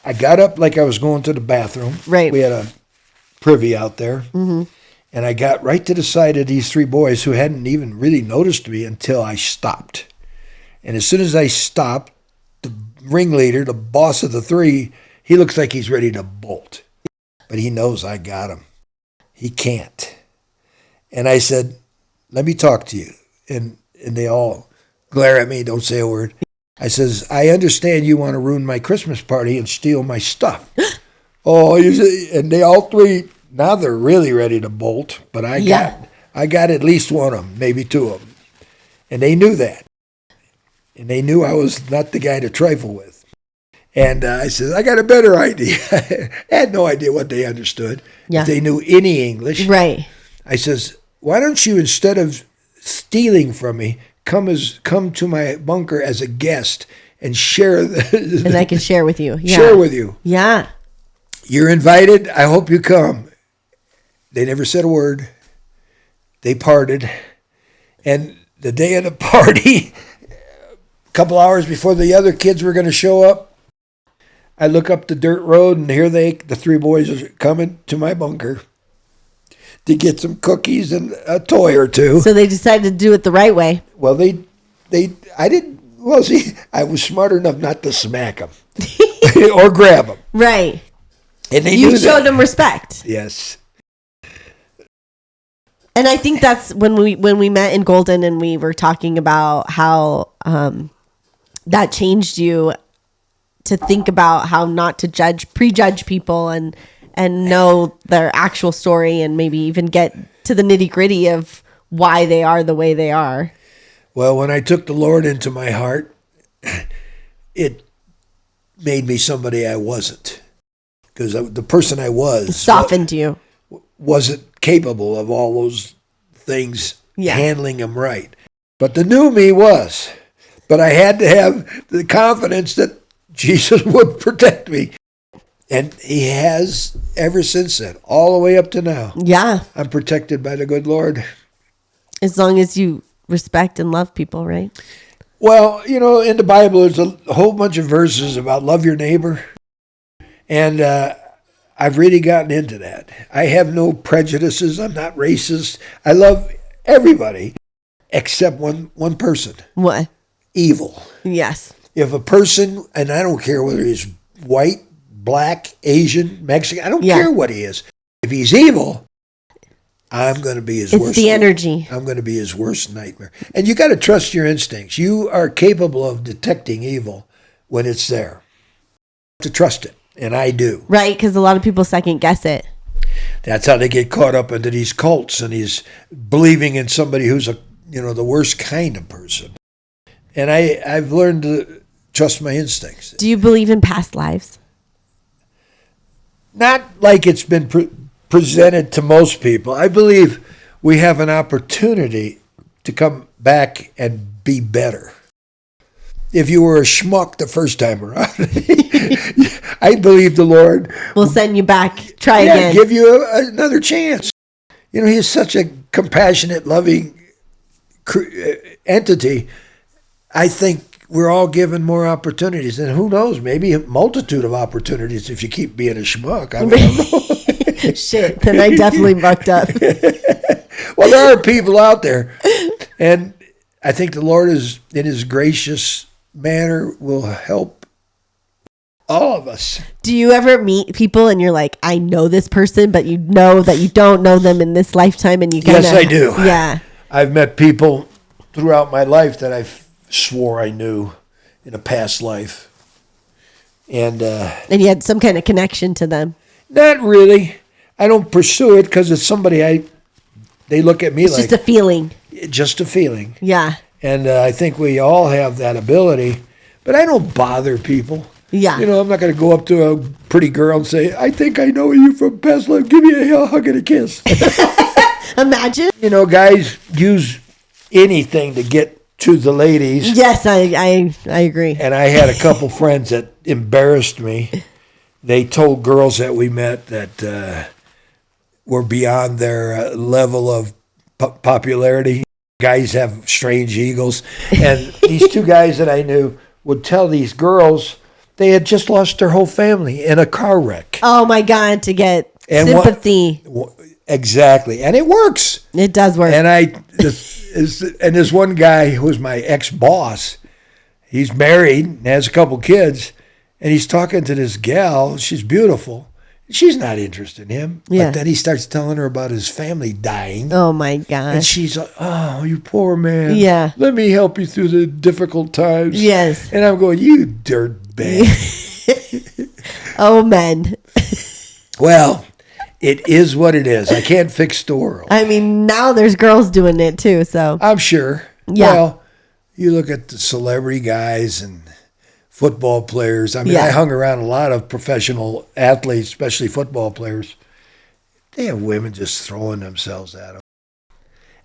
I got up like I was going to the bathroom. Right. We had a privy out there. Mm-hmm. And I got right to the side of these three boys who hadn't even really noticed me until I stopped. And as soon as I stopped, the ringleader, the boss of the three, he looks like he's ready to bolt. But he knows I got him. He can't. And I said, let me talk to you. And they all glare at me, don't say a word. I says, I understand you want to ruin my Christmas party and steal my stuff. And they all three, now they're really ready to bolt. But I got at least one of them, maybe two of them. And they knew that. And they knew I was not the guy to trifle with. And I said, I got a better idea. I had no idea what they understood. Yeah. If they knew any English. Right. I says, why don't you, instead of stealing from me, come to my bunker as a guest and share and I can share with you. Yeah. Share with you. Yeah. You're invited. I hope you come. They never said a word. They parted. And the day of the party, a couple hours before the other kids were going to show up, I look up the dirt road, and here the three boys are coming to my bunker to get some cookies and a toy or two. So they decided to do it the right way. Well, I was smart enough not to smack them or grab them. Right. And they you knew showed that. them respect. Yes. And I think that's when we met in Golden and we were talking about how that changed you to think about how not to prejudge people and know their actual story and maybe even get to the nitty gritty of why they are the way they are. Well, when I took the Lord into my heart, it made me somebody I wasn't. Because the person I was softened you. Wasn't capable of all those things, handling them right. But the new me was. But I had to have the confidence that Jesus would protect me. And he has ever since then, all the way up to now. Yeah. I'm protected by the good Lord. As long as you respect and love people, right? Well, in the Bible, there's a whole bunch of verses about love your neighbor. And I've really gotten into that. I have no prejudices. I'm not racist. I love everybody except one person. What? Evil. Yes. If a person, and I don't care whether he's white, black, Asian, Mexican, I don't care what he is. If he's evil, I'm going to be his worst. It's the energy. I'm going to be his worst nightmare. And you got to trust your instincts. You are capable of detecting evil when it's there. To trust it, and I do. Right, because a lot of people second guess it. That's how they get caught up into these cults, and he's believing in somebody who's the worst kind of person. And I've learned to trust my instincts. Do you believe in past lives? Not like it's been presented to most people. I believe we have an opportunity to come back and be better. If you were a schmuck the first time around, I believe the Lord will send you back, try again. Give you another chance. He's such a compassionate, loving entity. I think we're all given more opportunities. And who knows, maybe a multitude of opportunities if you keep being a schmuck. I don't know. Shit, then I definitely bucked up. Well, there are people out there. And I think the Lord is, in his gracious manner, will help all of us. Do you ever meet people and you're like, I know this person, but you know that you don't know them in this lifetime, and you kinda, Yes, I do. Yeah. I've met people throughout my life that I swore I knew in a past life. And you had some kind of connection to them. Not really. I don't pursue it because it's somebody they look at me it's like... It's just a feeling. Just a feeling. Yeah. And I think we all have that ability. But I don't bother people. Yeah. I'm not going to go up to a pretty girl and say, I think I know you from past life. Give me a hug and a kiss. Imagine. Guys use anything to get to the ladies. Yes, I agree. And I had a couple friends that embarrassed me. They told girls that we met that were beyond their level of popularity. Guys have strange egos. And these two guys that I knew would tell these girls they had just lost their whole family in a car wreck. Oh, my God, to get sympathy. Exactly. And it works. It does work. And this one guy who was my ex-boss, he's married and has a couple kids, and he's talking to this gal. She's beautiful. She's not interested in him. Yeah. But then he starts telling her about his family dying. Oh, my God. And she's like, oh, you poor man. Yeah. Let me help you through the difficult times. Yes. And I'm going, you dirtbag. Oh, men. Well, it is what it is. I can't fix the world. I mean, now there's girls doing it too, so. I'm sure. Yeah. Well, you look at the celebrity guys and football players. I mean, Yeah. I hung around a lot of professional athletes, especially football players. They have women just throwing themselves at them.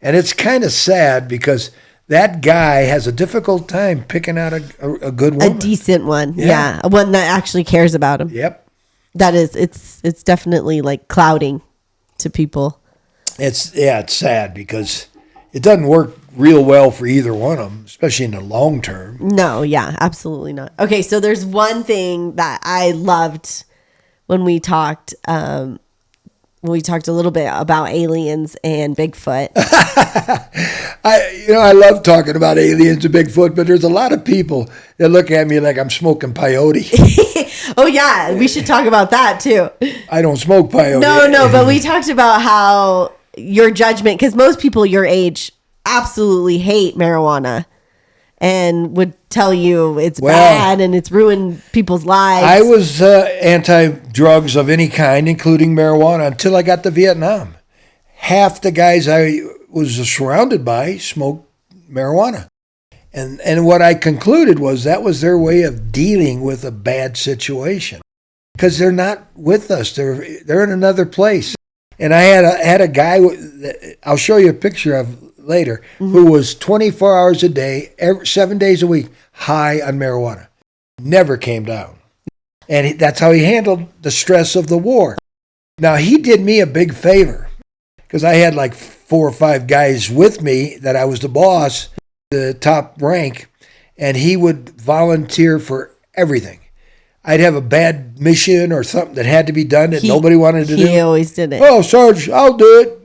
And it's kind of sad because that guy has a difficult time picking out a good woman. A decent one. Yeah. One that actually cares about him. Yep. That is, it's definitely like clouding to people. It's sad because it doesn't work real well for either one of them, especially in the long term. No, yeah, absolutely not. Okay, so there's one I loved when we talked. We talked a little bit about aliens and Bigfoot. I love talking about aliens and Bigfoot, but there's a lot of people that look at me like I'm smoking peyote. Oh yeah, we should talk about that too. I don't smoke peyote. No, but we talked about how your judgment, because most people your age absolutely hate marijuana and would tell you it's bad and it's ruined people's lives. I was anti-drugs of any kind, including marijuana, until I got to Vietnam. Half the guys I was surrounded by smoked marijuana. And what I concluded was that was their way of dealing with a bad situation. Because they're not with us. They're in another place. And I had a guy, I'll show you a picture of later, who was 24 hours a day, 7 days a week, high on marijuana. Never came down. And that's how he handled the stress of the war. Now, he did me a big favor because I had like 4 or 5 guys with me that I was the boss, the top rank, and he would volunteer for everything. I'd have a bad mission or something that had to be done that nobody wanted to do. He always did it. Oh, Sarge, I'll do it.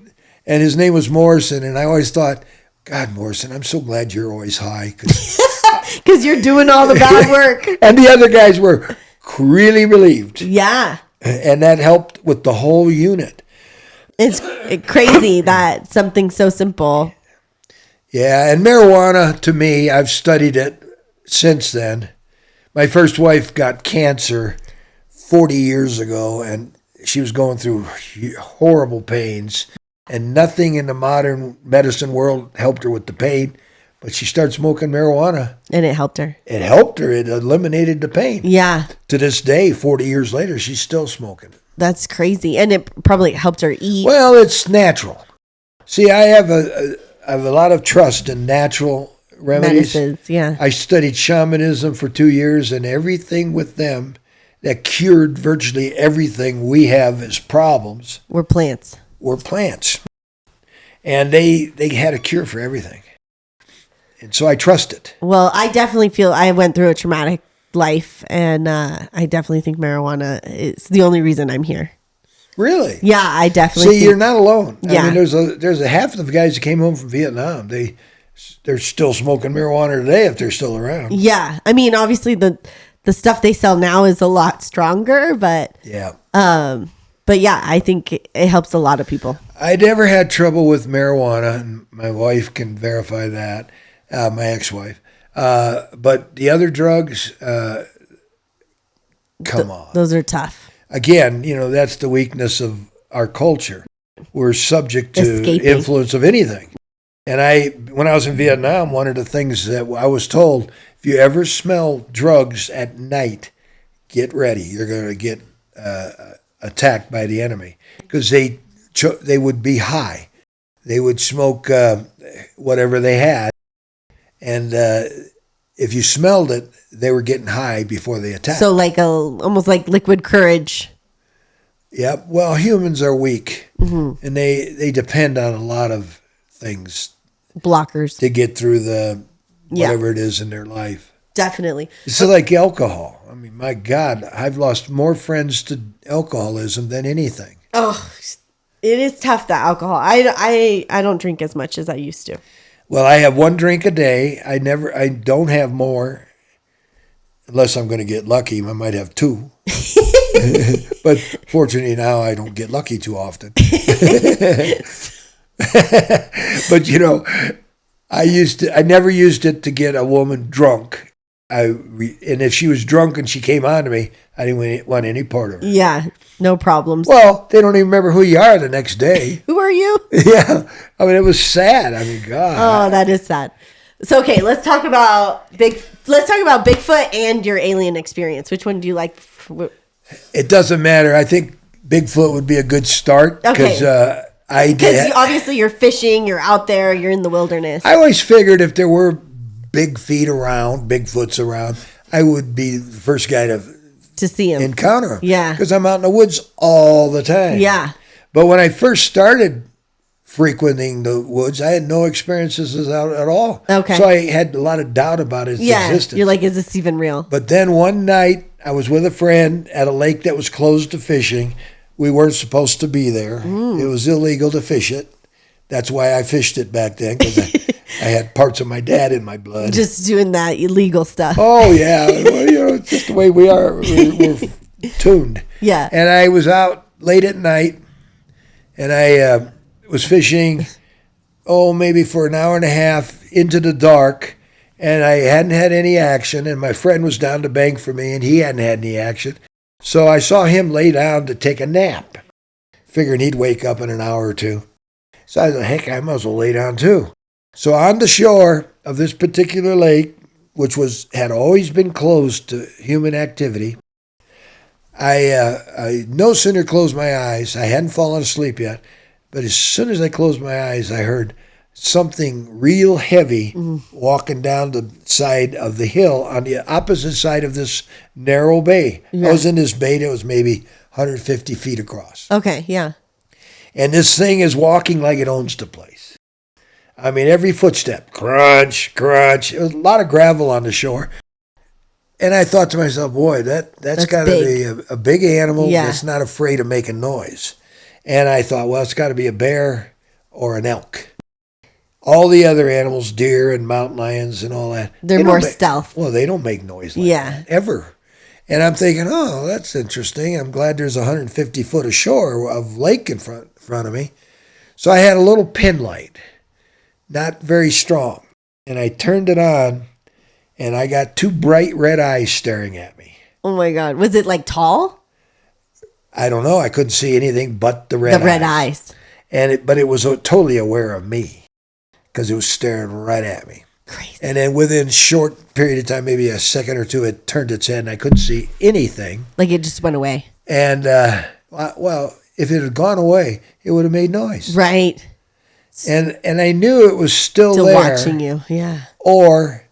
And his name was Morrison, and I always thought, God, Morrison, I'm so glad you're always high. Because you're doing all the bad work. And the other guys were really relieved. Yeah. And that helped with the whole unit. It's crazy that something so simple. Yeah, and marijuana, to me, I've studied it since then. My first wife got cancer 40 years ago, and she was going through horrible pains, and nothing in the modern medicine world helped her with the pain. But she started smoking marijuana. And it helped her. It helped her. It eliminated the pain. Yeah. To this day, 40 years later, she's still smoking it. That's crazy. And it probably helped her eat. Well, it's natural. See, I have a lot of trust in natural remedies. Medicines, yeah. I studied shamanism for 2 years, and everything with them that cured virtually everything we have as problems Were plants. And they had a cure for everything. And so I trust it. Well, I definitely feel I went through a traumatic life, and I definitely think marijuana is the only reason I'm here. Really? Yeah, I definitely See, you're not alone. Yeah. I mean, there's a half of the guys that came home from Vietnam. They're still smoking marijuana today if they're still around. Yeah. I mean, obviously the stuff they sell now is a lot stronger, but yeah. But yeah, I think it helps a lot of people. I never had trouble with marijuana, and my wife can verify that, my ex-wife. But the other drugs, come on. Those are tough. Again, that's the weakness of our culture. We're subject to Escaping. influence of anything. And when I was in Vietnam, one of the things that I was told, if you ever smell drugs at night, get ready. You're going to get attacked by the enemy, because they would be high. They would smoke whatever they had, and if you smelled it, they were getting high before they attacked. So almost like liquid courage. Yep. Well, humans are weak, and they depend on a lot of things, blockers, to get through the whatever it is in their life. Definitely. It's like alcohol. I mean, my God, I've lost more friends to alcoholism than anything. Oh, it is tough, that alcohol. I don't drink as much as I used to. Well, I have one drink a day. I don't have more, unless I'm going to get lucky. I might have two. But fortunately now I don't get lucky too often. But I never used it to get a woman drunk. And if she was drunk and she came on to me, I didn't want any part of her. Yeah, no problems. Well, they don't even remember who you are the next day. Who are you? Yeah. I mean, it was sad. I mean, God. Oh, that is sad. So, okay, let's talk about Bigfoot and your alien experience. Which one do you like? It doesn't matter. I think Bigfoot would be a good start, because Because obviously you're fishing, you're out there, you're in the wilderness. I always figured if there were Bigfoots around, I would be the first guy to see him, encounter him. Yeah. Because I'm out in the woods all the time. Yeah. But when I first started frequenting the woods, I had no experiences out at all. Okay. So I had a lot of doubt about its existence. You're like, is this even real? But then one night, I was with a friend at a lake that was closed to fishing. We weren't supposed to be there. It was illegal to fish it. That's why I fished it back then, because I had parts of my dad in my blood. Just doing that illegal stuff. Oh, yeah. Well, it's just the way we are. We're tuned. Yeah. And I was out late at night, and I was fishing, maybe for an hour and a half into the dark, and I hadn't had any action, and my friend was down the bank for me, and he hadn't had any action. So I saw him lay down to take a nap, figuring he'd wake up in an hour or two. So I thought, heck, I might as well lay down too. So on the shore of this particular lake, which had always been closed to human activity, I no sooner closed my eyes, I hadn't fallen asleep yet, but as soon as I closed my eyes, I heard something real heavy walking down the side of the hill on the opposite side of this narrow bay. Yeah. I was in this bay that was maybe 150 feet across. Okay, yeah. And this thing is walking like it owns the place. I mean, every footstep, crunch, crunch. There was a lot of gravel on the shore. And I thought to myself, boy, that's got to be a big animal that's not afraid of making noise. And I thought, well, it's got to be a bear or an elk. All the other animals, deer and mountain lions and all that. They're more stealth. Well, they don't make noise like that, ever. And I'm thinking, oh, that's interesting. I'm glad there's 150 foot of shore of lake in front of me. So I had a little pin light, not very strong. And I turned it on, and I got two bright red eyes staring at me. Oh, my God. Was it like tall? I don't know. I couldn't see anything but the red eyes. But it was totally aware of me because it was staring right at me. Crazy. And then within a short period of time, maybe a second or two, it turned its head and I couldn't see anything. Like it just went away. And, well, if it had gone away, it would have made noise. Right. And I knew it was still there. Watching you, yeah. Or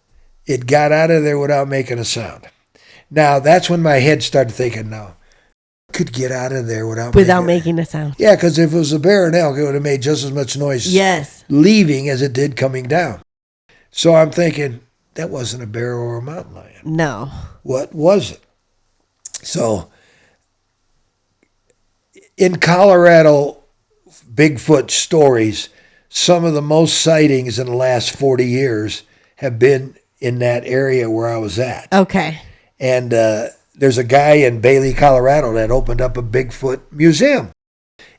it got out of there without making a sound. Now, that's when my head started thinking, no, it could get out of there without making a sound. Yeah, because if it was a bear and elk, it would have made just as much noise leaving as it did coming down. So I'm thinking, that wasn't a bear or a mountain lion. No. What was it? So in Colorado, Bigfoot stories, some of the most sightings in the last 40 years have been in that area where I was at. Okay. And there's a guy in Bailey, Colorado that opened up a Bigfoot museum.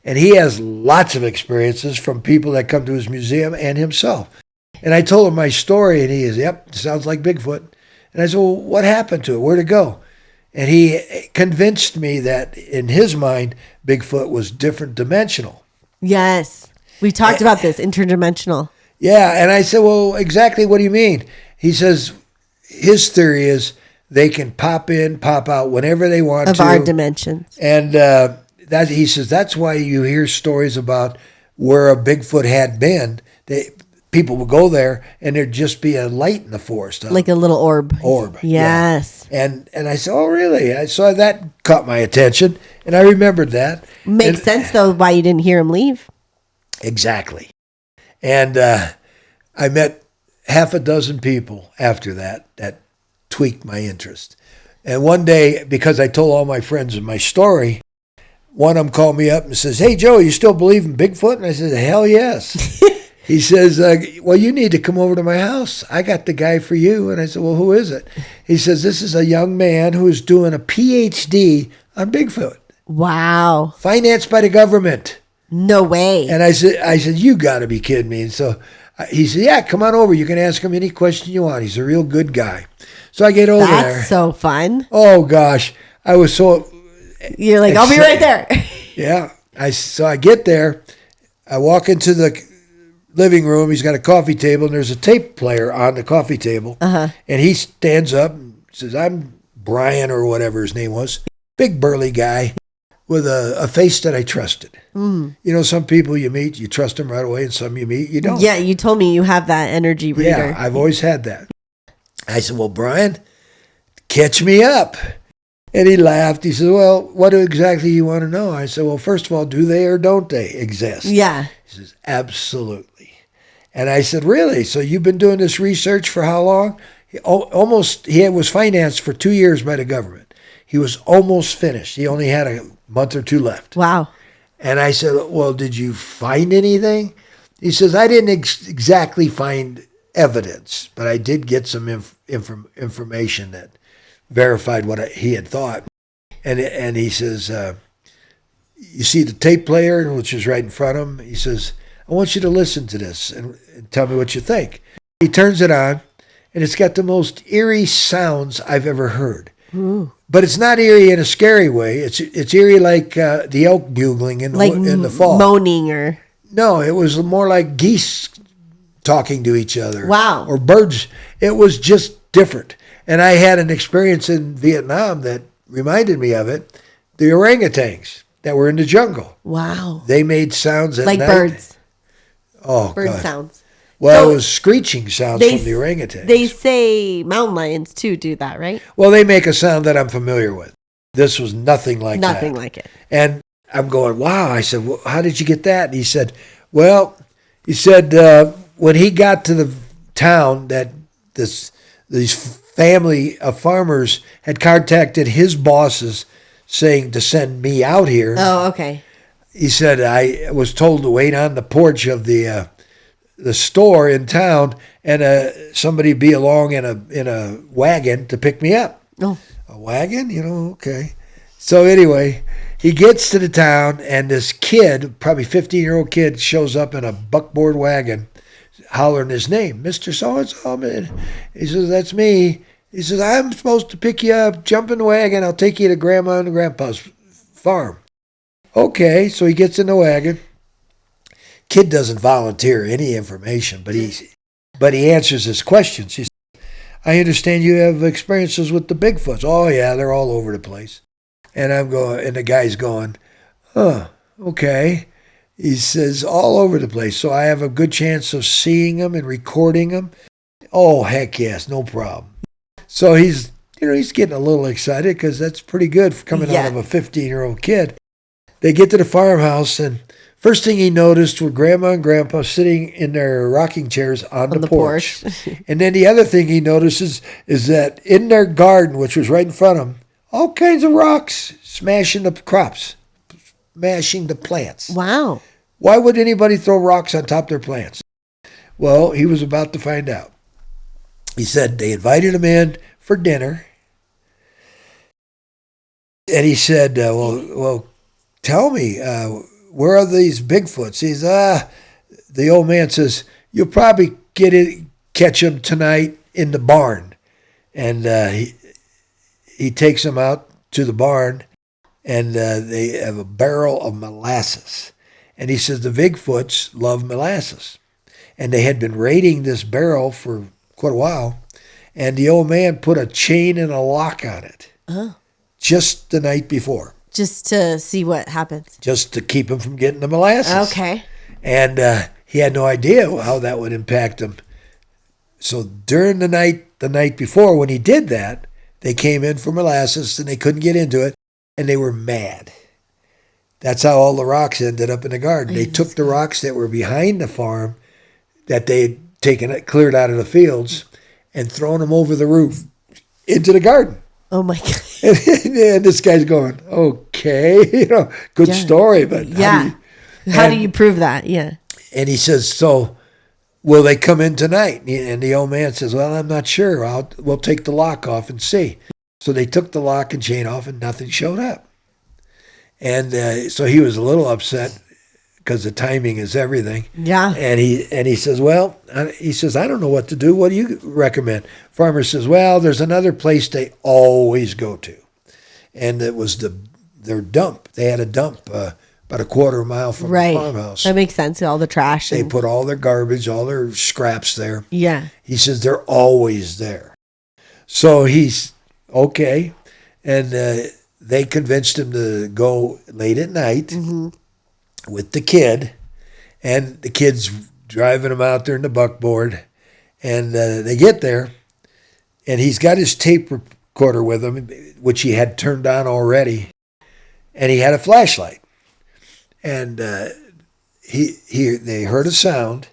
And he has lots of experiences from people that come to his museum and himself. And I told him my story, and he is, yep, sounds like Bigfoot. And I said, well, what happened to it? Where'd it go? And he convinced me that in his mind, Bigfoot was different dimensional. Yes. We talked about this, interdimensional. Yeah, and I said, well, exactly what do you mean? He says his theory is they can pop in, pop out whenever they want of our dimensions. And that he says that's why you hear stories about where a Bigfoot had been. People would go there, and there'd just be a light in the forest. Like a little orb. Yes. Yeah. And I said, oh, really? I saw that caught my attention, and I remembered that. Makes sense, though, why you didn't hear him leave. Exactly. And I met half a dozen people after that tweaked my interest. And one day, because I told all my friends my story, one of them called me up and says, hey, Joe, you still believe in Bigfoot? And I said, hell yes. He says, well, you need to come over to my house. I got the guy for you. And I said, well, who is it? He says, this is a young man who is doing a PhD on Bigfoot. Wow. Financed by the government. No way. And I said, you got to be kidding me. And so he said, yeah, come on over. You can ask him any question you want. He's a real good guy. So I get over there. That's so fun. Oh, gosh. I was so... You're like, I'll be right there. Yeah. So I get there. I walk into the living room. He's got a coffee table, and there's a tape player on the coffee table. Uh-huh. And he stands up and says, I'm Brian or whatever his name was. Big burly guy with a face that I trusted. Mm. You know, some people you meet, you trust them right away, and some you meet, you don't. Yeah, you told me you have that energy reader. Yeah, I've always had that. I said, well, Brian, catch me up. And he laughed. He said, well, what exactly you want to know? I said, well, first of all, do they or don't they exist? Yeah. He says, absolutely. And I said, really? So you've been doing this research for how long? He was financed for 2 years by the government. He was almost finished. He only had a month or two left. Wow. And I said, well, did you find anything? He says, I didn't exactly find evidence, but I did get some information that verified what he had thought. And he says, you see the tape player, which is right in front of him? He says, I want you to listen to this and tell me what you think. He turns it on, and it's got the most eerie sounds I've ever heard. Ooh. But it's not eerie in a scary way. It's eerie like the elk bugling in the fall. Moaning or... No, it was more like geese talking to each other. Wow. Or birds. It was just different. And I had an experience in Vietnam that reminded me of it. The orangutans that were in the jungle. Wow. They made sounds at like night. Birds. Oh, bird God. Sounds. Well, So it was screeching sounds from the orangutans. They say mountain lions, too, do that, right? Well, they make a sound that I'm familiar with. This was nothing like that. Nothing like it. And I'm going, wow. I said, well, how did you get that? And he said, well, when he got to the town that these family of farmers had contacted his bosses saying to send me out here. Oh, okay. He said, I was told to wait on the porch of the store in town, and somebody be along in a wagon to pick me up. Oh. A wagon? Okay. So anyway, he gets to the town, and this kid, probably 15-year-old kid, shows up in a buckboard wagon, hollering his name, Mr. So-and-so. Man. He says, that's me. He says, I'm supposed to pick you up, jump in the wagon, I'll take you to Grandma and Grandpa's farm. Okay, so he gets in the wagon. Kid doesn't volunteer any information, but he answers his questions. He says, I understand you have experiences with the Bigfoots. Oh yeah, they're all over the place. And the guy's going, okay. He says, all over the place. So I have a good chance of seeing them and recording them. Oh, heck yes, no problem. So he's getting a little excited because that's pretty good coming out of a 15-year-old kid. They get to the farmhouse, and first thing he noticed were Grandma and Grandpa sitting in their rocking chairs on the porch. And then the other thing he notices is that in their garden, which was right in front of him, all kinds of rocks smashing the crops, smashing the plants. Wow. Why would anybody throw rocks on top of their plants? Well, he was about to find out. He said they invited him in for dinner. And he said, well, tell me, where are these Bigfoots? He's, the old man says, you'll probably catch them tonight in the barn. And he takes them out to the barn, and they have a barrel of molasses. And he says the Bigfoots love molasses. And they had been raiding this barrel for quite a while, and the old man put a chain and a lock on it just the night before. Just to see what happens. Just to keep him from getting the molasses. Okay. And he had no idea how that would impact him. So during the night before, when he did that, they came in for molasses and they couldn't get into it, and they were mad. That's how all the rocks ended up in the garden. They took the rocks that were behind the farm that they had cleared out of the fields and thrown them over the roof into the garden. Oh my God. And this guy's going, okay, good story, but how do you prove that? Yeah. And he says, so will they come in tonight? And the old man says, well, I'm not sure. We'll take the lock off and see. So they took the lock and chain off, and nothing showed up. And so he was a little upset because the timing is everything. Yeah. And he says, well, I don't know what to do. What do you recommend? Farmer says, well, there's another place they always go to. And it was their dump. They had a dump about a quarter mile from the farmhouse. That makes sense. All the trash. They put all their garbage, all their scraps there. Yeah. He says they're always there. So he's okay. And they convinced him to go late at night with the kid. And the kid's driving him out there in the buckboard. And they get there. And he's got his tape recorder with him, which he had turned on already. And he had a flashlight. And they heard a sound,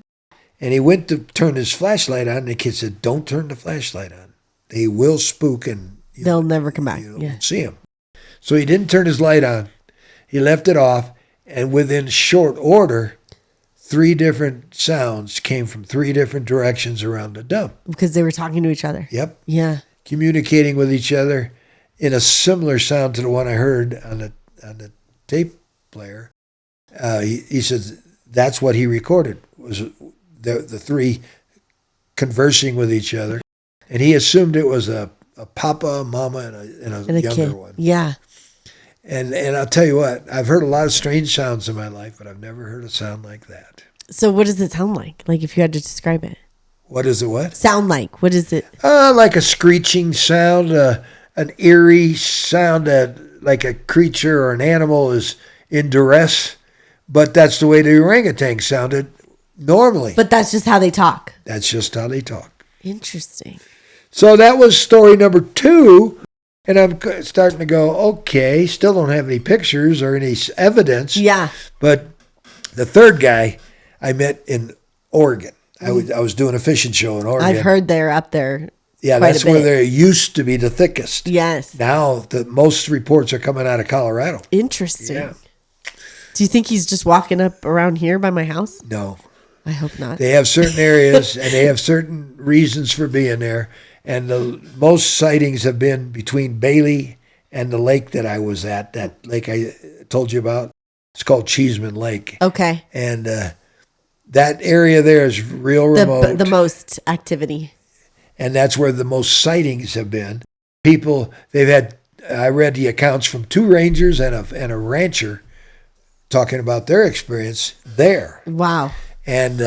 and he went to turn his flashlight on, and the kid said, don't turn the flashlight on. They will spook, and they'll never come back. You won't see him. So he didn't turn his light on. He left it off, and within short order, 3 different sounds came from 3 different directions around the dump. Because they were talking to each other. Yep. Yeah. Communicating with each other in a similar sound to the one I heard on the tape player. He says that's what he recorded, was the 3 conversing with each other. And he assumed it was a papa, a mama, and a younger kid. one. Yeah. And I'll tell you what, I've heard a lot of strange sounds in my life, but I've never heard a sound like that. So what does it sound like? Like if you had to describe it? What does it what? Sound like? What is it? Like a screeching sound, an eerie sound that like a creature or an animal is in duress. But that's the way the orangutan sounded normally. But that's just how they talk. That's just how they talk. Interesting. So that was story number 2. And I'm starting to go, okay, still don't have any pictures or any evidence. Yeah. But the third guy I met in Oregon. I was doing a fishing show in Oregon. I've heard they're up there. Yeah, that's where they used to be the thickest. Yes. Now the most reports are coming out of Colorado. Interesting. Yeah. Do you think he's just walking up around here by my house? No. I hope not. They have certain areas and they have certain reasons for being there. And the most sightings have been between Bailey and the lake that I was at, that lake I told you about. It's called Cheeseman Lake. Okay. And that area there is real remote. The most activity. And that's where the most sightings have been. People, I read the accounts from 2 rangers and a rancher talking about their experience there. Wow. And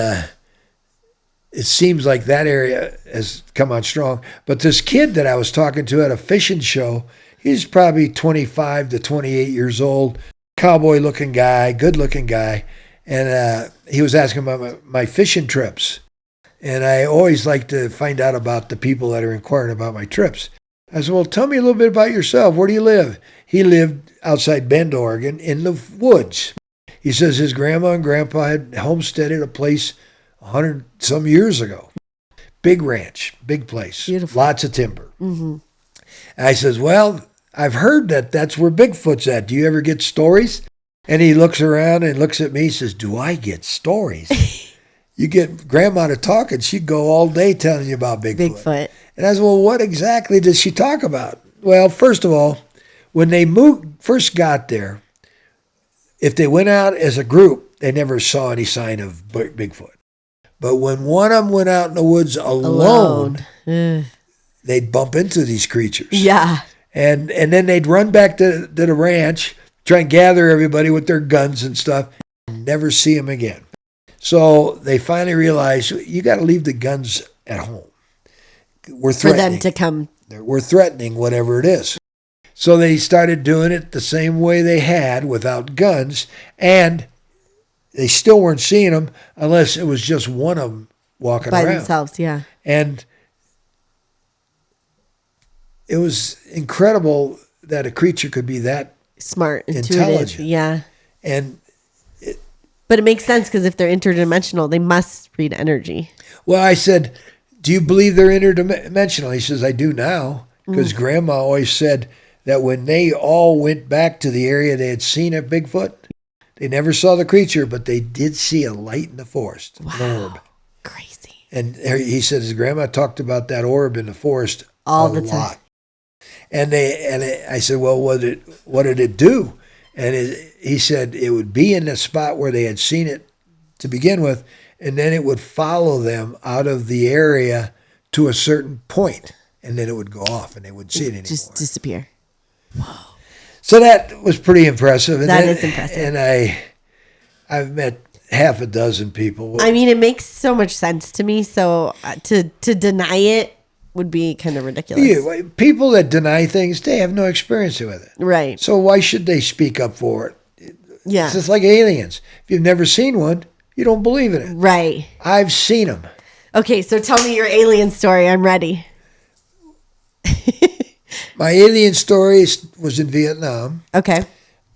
it seems like that area has come on strong. But this kid that I was talking to at a fishing show, he's probably 25 to 28 years old, cowboy-looking guy, good-looking guy. And he was asking about my fishing trips. And I always like to find out about the people that are inquiring about my trips. I said, well, tell me a little bit about yourself. Where do you live? He lived outside Bend, Oregon, in the woods. He says his grandma and grandpa had homesteaded a place 100-some years ago. Big ranch, big place. Beautiful. Lots of timber. Mm-hmm. And I says, well, I've heard that that's where Bigfoot's at. Do you ever get stories? And he looks around and looks at me and says, do I get stories? You get grandma to talk and she'd go all day telling you about Bigfoot. And I said, well, what exactly does she talk about? Well, first of all, when they first got there, if they went out as a group, they never saw any sign of Bigfoot. But when one of them went out in the woods alone. They'd bump into these creatures. Yeah. And then they'd run back to the ranch, try and gather everybody with their guns and stuff, and never see them again. So they finally realized, you got to leave the guns at home. We're threatening. For them to come. We're threatening whatever it is. So they started doing it the same way they had without guns, and they still weren't seeing them unless it was just one of them walking by around. themselves, yeah. And it was incredible that a creature could be that smart, intelligent. Yeah. But it makes sense because if they're interdimensional, they must read energy. Well, I said, do you believe they're interdimensional? He says, I do now, because Grandma always said that when they all went back to the area they had seen a Bigfoot, they never saw the creature, but they did see a light in the forest, an orb. Crazy. And he said his grandma talked about that orb in the forest all a the lot. time. And I said, well, what did it do? And he said it would be in the spot where they had seen it to begin with, and then it would follow them out of the area to a certain point, and then it would go off, and they wouldn't see it anymore. Just disappear. Whoa. So that was pretty impressive. That is impressive. And I've met half a dozen people. I mean, it makes so much sense to me. So to deny it would be kind of ridiculous. Yeah, people that deny things, they have no experience with it. Right. So why should they speak up for it? Yeah. It's just like aliens. If you've never seen one, you don't believe in it. Right. I've seen them. Okay, so tell me your alien story. I'm ready. My alien story was in Vietnam. Okay.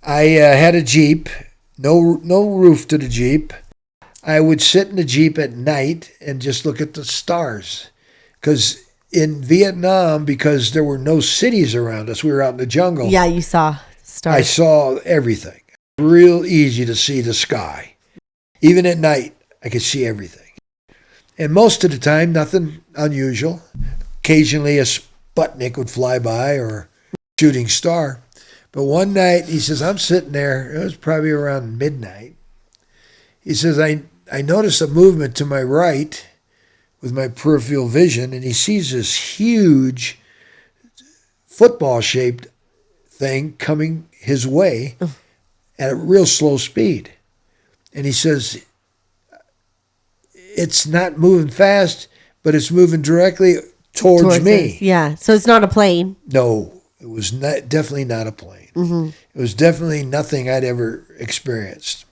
I had a Jeep, no roof to the Jeep. I would sit in the Jeep at night and just look at the stars. Because in Vietnam, because there were no cities around us, we were out in the jungle. Yeah, you saw stars. I saw everything. Real easy to see the sky. Even at night, I could see everything. And most of the time, nothing unusual. Occasionally, a Sputnik would fly by or a shooting star. But one night, he says, I'm sitting there. It was probably around midnight. He says, I noticed a movement to my right with my peripheral vision, and he sees this huge football-shaped thing coming his way at a real slow speed. And he says, it's not moving fast, but it's moving directly towards me. Us. Yeah, so it's not a plane. No, it was definitely not a plane. Mm-hmm. It was definitely nothing I'd ever experienced.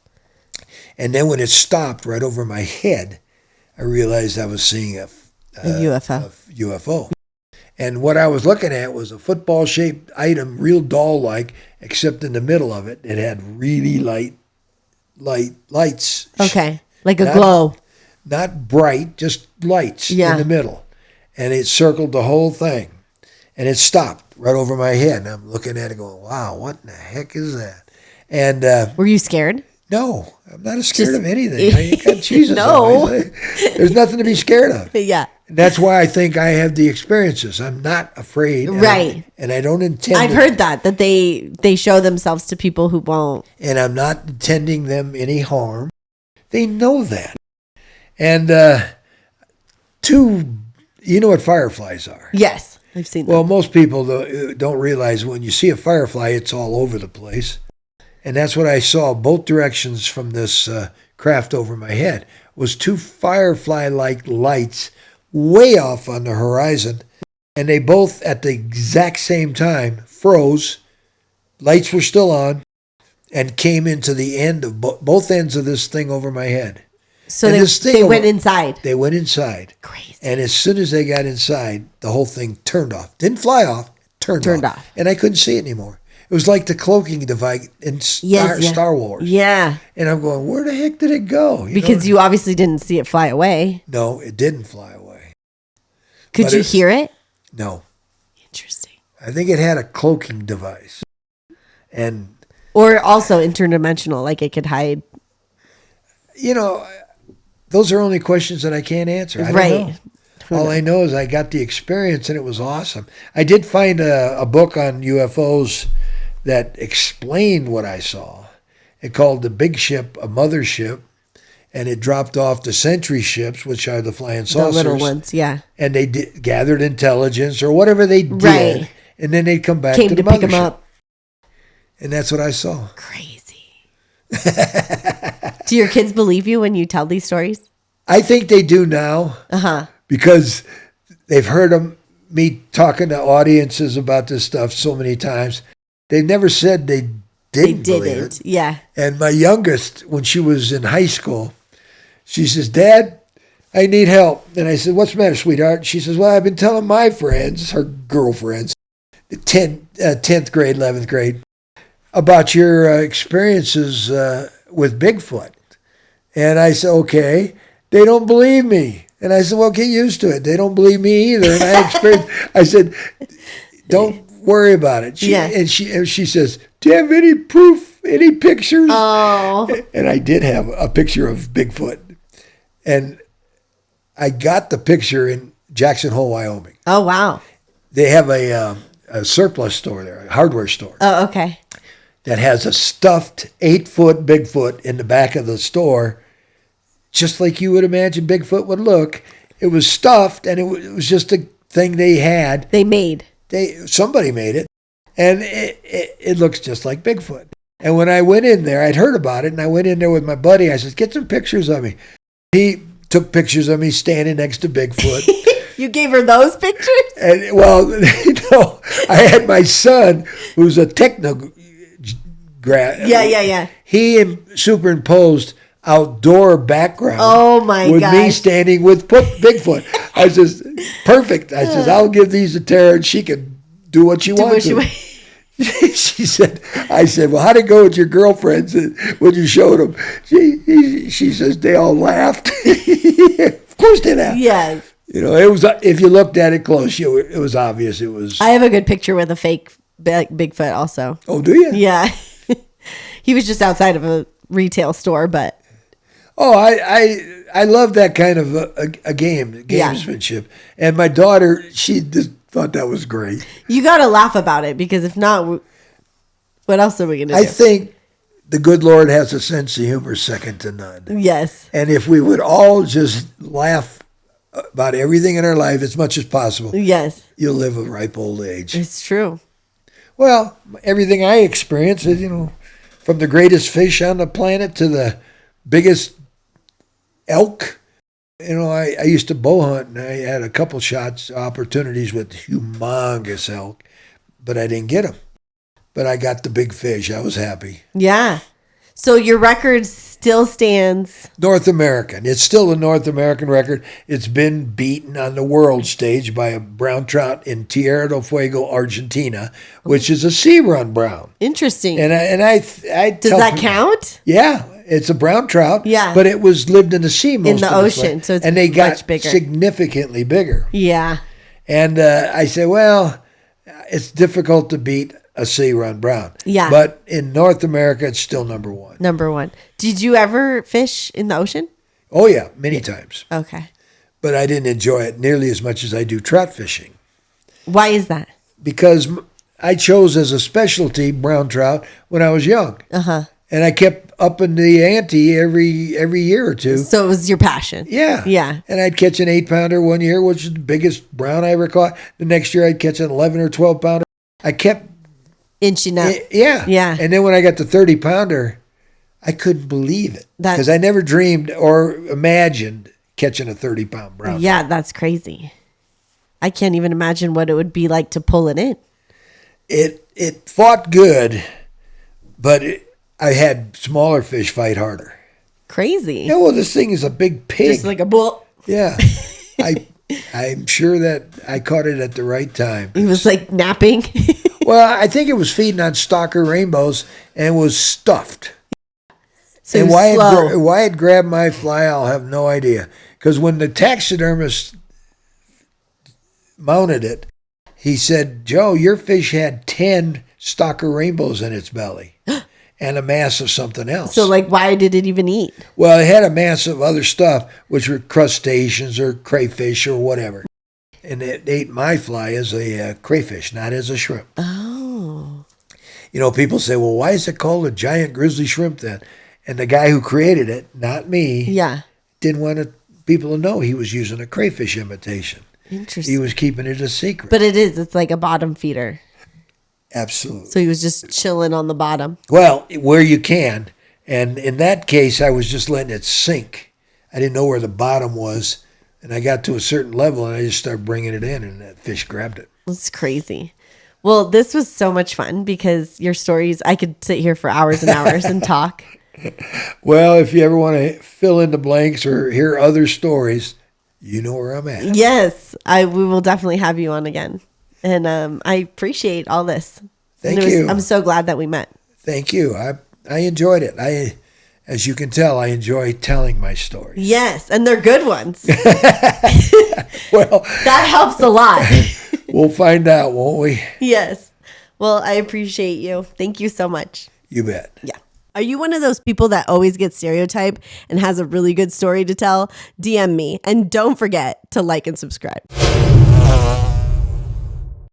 And then when it stopped right over my head, I realized I was seeing a UFO. A UFO. And what I was looking at was a football-shaped item, real doll-like, except in the middle of it, it had really lights. Okay, like a glow. Not bright, just lights in the middle. And it circled the whole thing. And it stopped right over my head. And I'm looking at it going, wow, what in the heck is that? And were you scared? No, I'm not scared of anything. I got Jesus. No. There's nothing to be scared of. Yeah. That's why I think I have the experiences. I'm not afraid. Right. And I don't intend. I've heard that they show themselves to people who won't. And I'm not intending them any harm. They know that. And you know what fireflies are? Yes, I've seen them. Well, most people don't realize when you see a firefly, it's all over the place. And that's what I saw both directions from this craft over my head was two firefly-like lights way off on the horizon. And they both, at the exact same time, froze. Lights were still on and came into the end of both ends of this thing over my head. So they went inside. They went inside. Crazy. And as soon as they got inside, the whole thing turned off. Didn't fly off, turned off. And I couldn't see it anymore. It was like the cloaking device in Star Wars. Yeah. And I'm going, where the heck did it go? Because you obviously didn't see it fly away. No, it didn't fly away. Could you hear it? No. Interesting. I think it had a cloaking device. Or also interdimensional, like it could hide. Those are only questions that I can't answer. I don't know. All I know is I got the experience and it was awesome. I did find a book on UFOs that explained what I saw. It called The Big Ship, a Mothership, and it dropped off the Sentry ships, which are the flying saucers. The little ones, yeah. And they gathered intelligence or whatever they did, right. And then they'd come back to the pick them up. And that's what I saw. Crazy. Do your kids believe you when you tell these stories? I think they do now. Uh-huh. Because they've heard me talking to audiences about this stuff so many times. They've never said they didn't believe it. Yeah. And my youngest, when she was in high school, she says, Dad, I need help. And I said, what's the matter, sweetheart? She says, well, I've been telling my friends, her girlfriends, 10th grade, 11th grade, about your experiences with Bigfoot. And I said, okay. They don't believe me. And I said, well, get used to it. They don't believe me either. And I said, don't worry about it. And she says, do you have any proof, any pictures? Oh. And I did have a picture of Bigfoot. And I got the picture in Jackson Hole, Wyoming. Oh, wow. They have a surplus store there, a hardware store. Oh, okay. That has a stuffed 8-foot Bigfoot in the back of the store, just like you would imagine Bigfoot would look. It was stuffed, and it was just a thing they had. Somebody made it, and it looks just like Bigfoot. And when I went in there, I'd heard about it, and I went in there with my buddy. I said, get some pictures of me. He took pictures of me standing next to Bigfoot. You gave her those pictures? And, well, no, I had my son, who's a techno grad. Yeah. He superimposed outdoor background. Oh my god! With me standing with Bigfoot. I says, perfect. I says, I'll give these to Tara and she can do what she wants. She said, I said, well, how'd it go with your girlfriends when you showed them? She says, they all laughed. Of course they laughed. Yes. It was, if you looked at it close, it was obvious. It was. I have a good picture with a fake Bigfoot also. Oh, do you? Yeah. He was just outside of a retail store, but. Oh, I love that kind of a gamesmanship. Yeah. And my daughter, she just thought that was great. You got to laugh about it, because if not, what else are we going to do? I think the good Lord has a sense of humor second to none. Yes. And if we would all just laugh about everything in our life as much as possible, yes, you'll live a ripe old age. It's true. Well, everything I experience is, from the greatest fish on the planet to the biggest elk. I used to bow hunt, and I had a couple opportunities with humongous elk, but I didn't get them. But I got the big fish. I was happy. Yeah. So your record still stands. North American. It's still a North American record. It's been beaten on the world stage by a brown trout in Tierra del Fuego, Argentina, which is a sea run brown. Interesting. And I does that count? Yeah. It's a brown trout, yeah, but it was lived in the sea most of the ocean, so it's and they got much bigger. Significantly bigger. Yeah. And I said, well, it's difficult to beat a sea run brown. Yeah. But in North America, it's still number one. Number one. Did you ever fish in the ocean? Oh, yeah, many times. Okay. But I didn't enjoy it nearly as much as I do trout fishing. Why is that? Because I chose as a specialty brown trout when I was young. Uh-huh. And I kept upping the ante every year or two. So it was your passion. Yeah. Yeah. And I'd catch an 8-pounder one year, which is the biggest brown I ever caught. The next year I'd catch an 11 or 12-pounder. I kept inching up. Yeah. Yeah. And then when I got the 30-pounder, I couldn't believe it. Because I never dreamed or imagined catching a 30-pound brown. Yeah, that's crazy. I can't even imagine what it would be like to pull it in. It fought good, but I had smaller fish fight harder. Crazy. Yeah, well, this thing is a big pig. Just like a bull. Yeah. I'm sure that I caught it at the right time. He was like napping. Well, I think it was feeding on stalker rainbows and was stuffed. So and why it grabbed my fly, I'll have no idea. Because when the taxidermist mounted it, he said, Joe, your fish had 10 stalker rainbows in its belly and a mass of something else. So, like, why did it even eat? Well, it had a mass of other stuff, which were crustaceans or crayfish or whatever. And it ate my fly as a crayfish, not as a shrimp. Oh. You know, people say, well, why is it called a giant grizzly shrimp then? And the guy who created it, not me, didn't want people to know he was using a crayfish imitation. Interesting. He was keeping it a secret. But it's like a bottom feeder. Absolutely. So he was just chilling on the bottom. Well, where you can. And in that case, I was just letting it sink. I didn't know where the bottom was. And I got to a certain level, and I just started bringing it in, and that fish grabbed it. That's crazy. Well, this was so much fun because your stories, I could sit here for hours and hours and talk. Well, if you ever want to fill in the blanks or hear other stories, you know where I'm at. Yes, we will definitely have you on again. And I appreciate all this. Thank you. I'm so glad that we met. Thank you. I enjoyed it. As you can tell, I enjoy telling my stories. Yes, and they're good ones. Well, that helps a lot. We'll find out, won't we? Yes. Well, I appreciate you. Thank you so much. You bet. Yeah. Are you one of those people that always gets stereotyped and has a really good story to tell? DM me. And don't forget to like and subscribe.